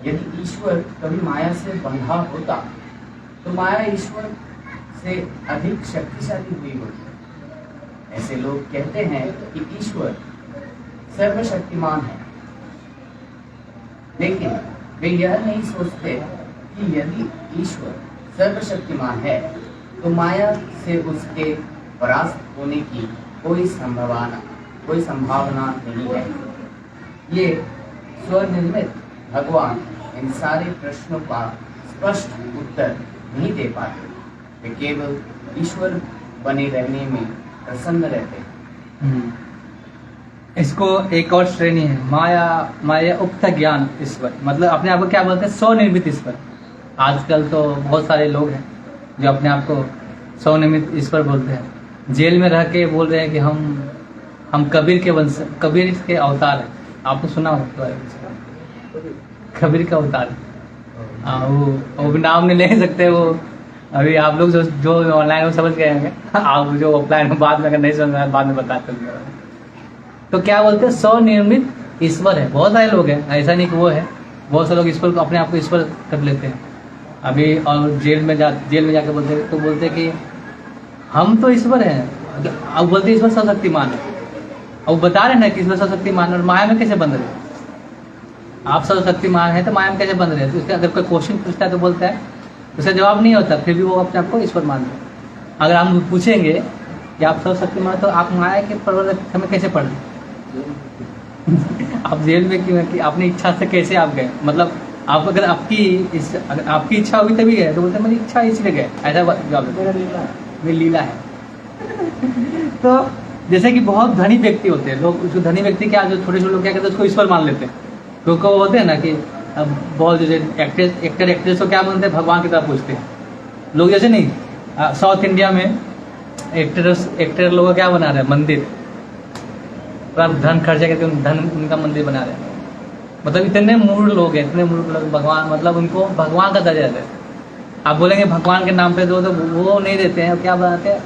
[SPEAKER 4] यदि ईश्वर कभी माया से बंधा होता तो माया ईश्वर से अधिक शक्तिशाली हुई होती। ऐसे लोग कहते हैं कि ईश्वर सर्वशक्तिमान है, लेकिन वे यह नहीं सोचते कि यदि ईश्वर सर्वशक्तिमान है तो माया से उसके परास्त होने की कोई संभावना नहीं है। ये स्वनिर्मित भगवान इन सारे प्रश्नों का स्पष्ट उत्तर नहीं दे पाते। वे केवल ईश्वर बने रहने में प्रसन्न रहते हैं।
[SPEAKER 1] इसको एक और श्रेणी है माया उक्त ज्ञान ईश्वर, मतलब अपने आप को क्या बोलते हैं, स्वनिर्मित ईश्वर। आजकल तो बहुत सारे लोग हैं जो अपने आप को स्वनिर्मित ईश्वर बोलते हैं। जेल में रह के बोल रहे हैं कि हम कबीर के अवतार हैं। आपको सुना होगा कबीर का अवतार है। वो भी नाम नहीं ले सकते। वो अभी आप लोग जो ऑनलाइन में समझ गए हैं, आप जो ऑफलाइन में बाद में अगर नहीं समझ बाद में बताते हैं। तो क्या बोलते हैं, स्वनिर्मित ईश्वर है। बहुत सारे लोग हैं, ऐसा नहीं कि वो है, बहुत सारे लोग ईश्वर को अपने आप को ईश्वर कर लेते हैं। अभी और जेल में जाके बोलते हैं कि हम तो ईश्वर हैं। अब बोलते ईश्वर सर्वशक्तिमान है। अब बता रहे ना कि ईश्वर सर्वशक्तिमान, और माया में कैसे बंध रहे? आप सर्वशक्तिमान है तो माया में कैसे बंध रहे? तो उसका अगर कोई क्वेश्चन पूछता है तो बोलता है, उसका जवाब नहीं होता, फिर भी वो अपने आप को ईश्वर मानते हैं। अगर हम पूछेंगे कि आप सर्वशक्तिमान तो आप माया के प्रवर्तक हमें कैसे पढ़ आप जेल में क्यों, कि अपनी इच्छा से कैसे आप गए? मतलब आप अगर आपकी इच्छा हुई तभी गए, तो बोलते मेरी इच्छा इसलिए गए, ऐसा जवाब मेरी लीला है। तो जैसे कि बहुत धनी व्यक्ति होते हैं लोग, जो धनी व्यक्ति क्या, जो छोटे छोटे लोग क्या करते हैं उसको ईश्वर मान लेते हैं। क्योंकि वो होते हैं ना कि अब बहुत जैसे एक्टर एक्ट्रेस को क्या मानते हैं, भगवान की तरह पूछते हैं लोग। जैसे नहीं साउथ इंडिया में एक्टर लोग क्या बना रहे हैं, मंदिर पूरा धन खर्चा करके उनका मंदिर बना रहे हैं। मतलब इतने मूर्ख लोग हैं, इतने मूर्ख लोग, भगवान मतलब उनको भगवान का दर्जा देते हैं। आप बोलेंगे भगवान के नाम पे दो, तो वो नहीं देते हैं। क्या बनाते हैं,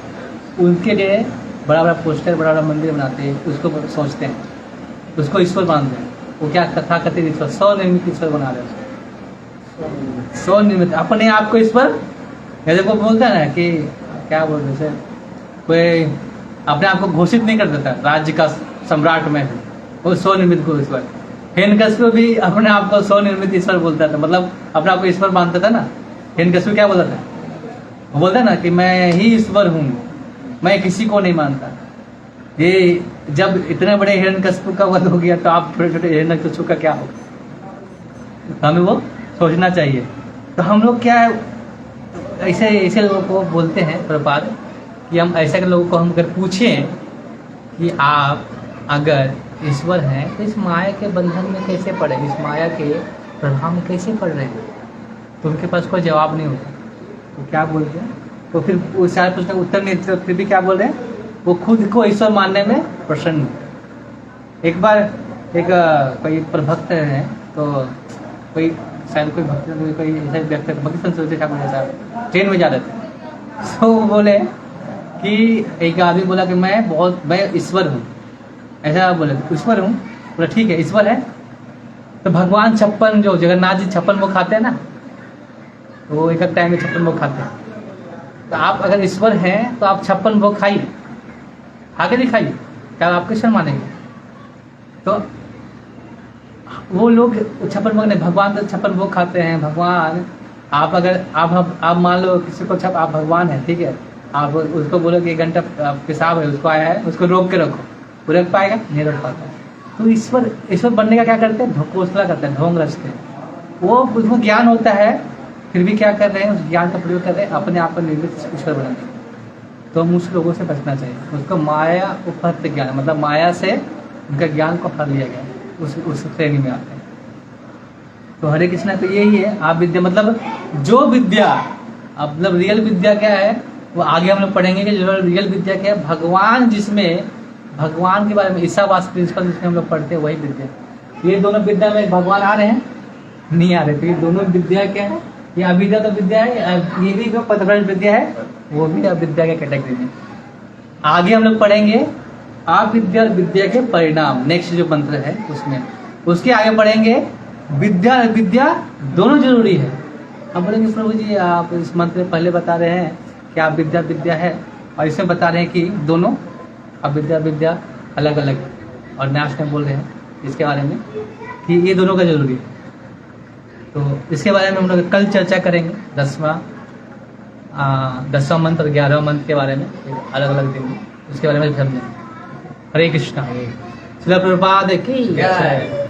[SPEAKER 1] उनके लिए बड़ा बड़ा पोस्टर, बड़ा बड़ा मंदिर बनाते हैं, उसको सोचते हैं, उसको ईश्वर मानते हैं। वो क्या कथा कथित ईश्वर, स्वनिर्मित ईश्वर बना रहे हैं। स्वनिर्मित अपने आप को ईश्वर, जैसे वो बोलता है ना कि क्या बोलते हैं, कोई अपने आप को घोषित नहीं कर देता राज्य का सम्राट में, वो स्वनिर्मित को ईश्वर। हिरण्यकश्यप भी अपने आप को स्वनिर्मित ईश्वर बोलता था, मतलब अपने आप को ईश्वर मानता था ना। हिरण्यकश्यप क्या बोलता था, वो बोलता ना कि मैं ही ईश्वर हूँ, मैं किसी को नहीं मानता। ये जब इतने बड़े हिरण्यकश्यप का वध हो गया, तो आप छोटे छोटे हिरण्यकश्यप का क्या होगा? हमें वो सोचना चाहिए। तो हम लोग क्या है, ऐसे लोगों को बोलते हैं प्रपात, कि हम ऐसे लोगों को हम अगर पूछें कि आप अगर ईश्वर हैं तो इस माया के बंधन में कैसे पड़े, इस माया के प्रभाव में कैसे पड़ रहे हैं, तो उनके पास कोई जवाब नहीं होता। तो क्या बोलते हैं, तो फिर वो सारे प्रश्न का उत्तर नहीं, तो फिर भी क्या बोल रहे हैं, वो खुद को ईश्वर मानने में प्रसन्न है। एक बार कोई प्रभक्त है, तो कोई शायद कोई भक्त कोई ऐसा व्यक्ति भक्ति संस्कृति ठाकुर जैसा ट्रेन में जा रहे थे। तो वो बोले कि एक आदमी बोला कि मैं ईश्वर हूँ, ऐसा बोले ईश्वर हूँ, बोला ठीक है ईश्वर है, तो भगवान 56 जो जगन्नाथ जी 56 भोग खाते हैं ना, तो वो एक एक टाइम में 56 भोग खाते हैं। तो आप अगर ईश्वर हैं तो आप 56 भोग खाइए, आगे नहीं खाइए, क्या आप कृष्ण मानेंगे? तो वो लोग 56 भोग नहीं, भगवान तो 56 भोग खाते हैं। भगवान आप अगर आप मान लो किसी को आप भगवान है, ठीक है, आप उसको बोलो कि 1 घंटा पेशाब है उसको आया है, उसको रोक के रखो, वो रख पाएगा? नहीं रख पाता। तो ईश्वर बनने का क्या करते हैं? ढकोसला करते हैं, ढोंग रचते हैं। वो उसको ज्ञान होता है, फिर भी क्या कर रहे हैं? उस ज्ञान का प्रयोग कर रहे हैं अपने आप को निर्मित ईश्वर बनाने। तो हम उस लोगों से बचना चाहिए। उसको माया उपहत ज्ञान, मतलब माया से उनका ज्ञान को हर लिया गया, उस श्रेणी में आते हैं। तो हरे कृष्णा तो यही है, आप विद्या मतलब जो विद्या, मतलब रियल विद्या क्या है वो आगे हम लोग पढ़ेंगे कि जो रियल विद्या क्या है, भगवान जिसमें भगवान के बारे में ईसावास प्रिंसिपल जिसमें हम लोग पढ़ते हैं वही विद्या। ये दोनों विद्या में भगवान आ रहे हैं? नहीं आ रहे। तो ये दोनों विद्या क्या है? ये अविद्या तो विद्या है, ये भी जो पथभ्रष्ट विद्या है वो भी अविद्या के कैटेगरी में। आगे हम लोग पढ़ेंगे आप विद्या और विद्या के परिणाम, नेक्स्ट जो मंत्र है उसमें, उसके आगे पढ़ेंगे विद्या और विद्या दोनों जरूरी है। हम बोलेंगे प्रभु जी आप इस मंत्र में पहले बता रहे हैं कि आप विद्या है, और इसमें बता रहे हैं कि दोनों विद्या अलग अलग, और नेक्स्ट टाइम बोल रहे हैं इसके बारे में कि ये दोनों का जरूरी है। तो इसके बारे में हम लोग कल चर्चा करेंगे 10वां मंत्र और 11वां मंत्र के बारे में, अलग अलग दिन में उसके बारे में समझेंगे। हरे कृष्णा। श्रील प्रभुपाद की जय।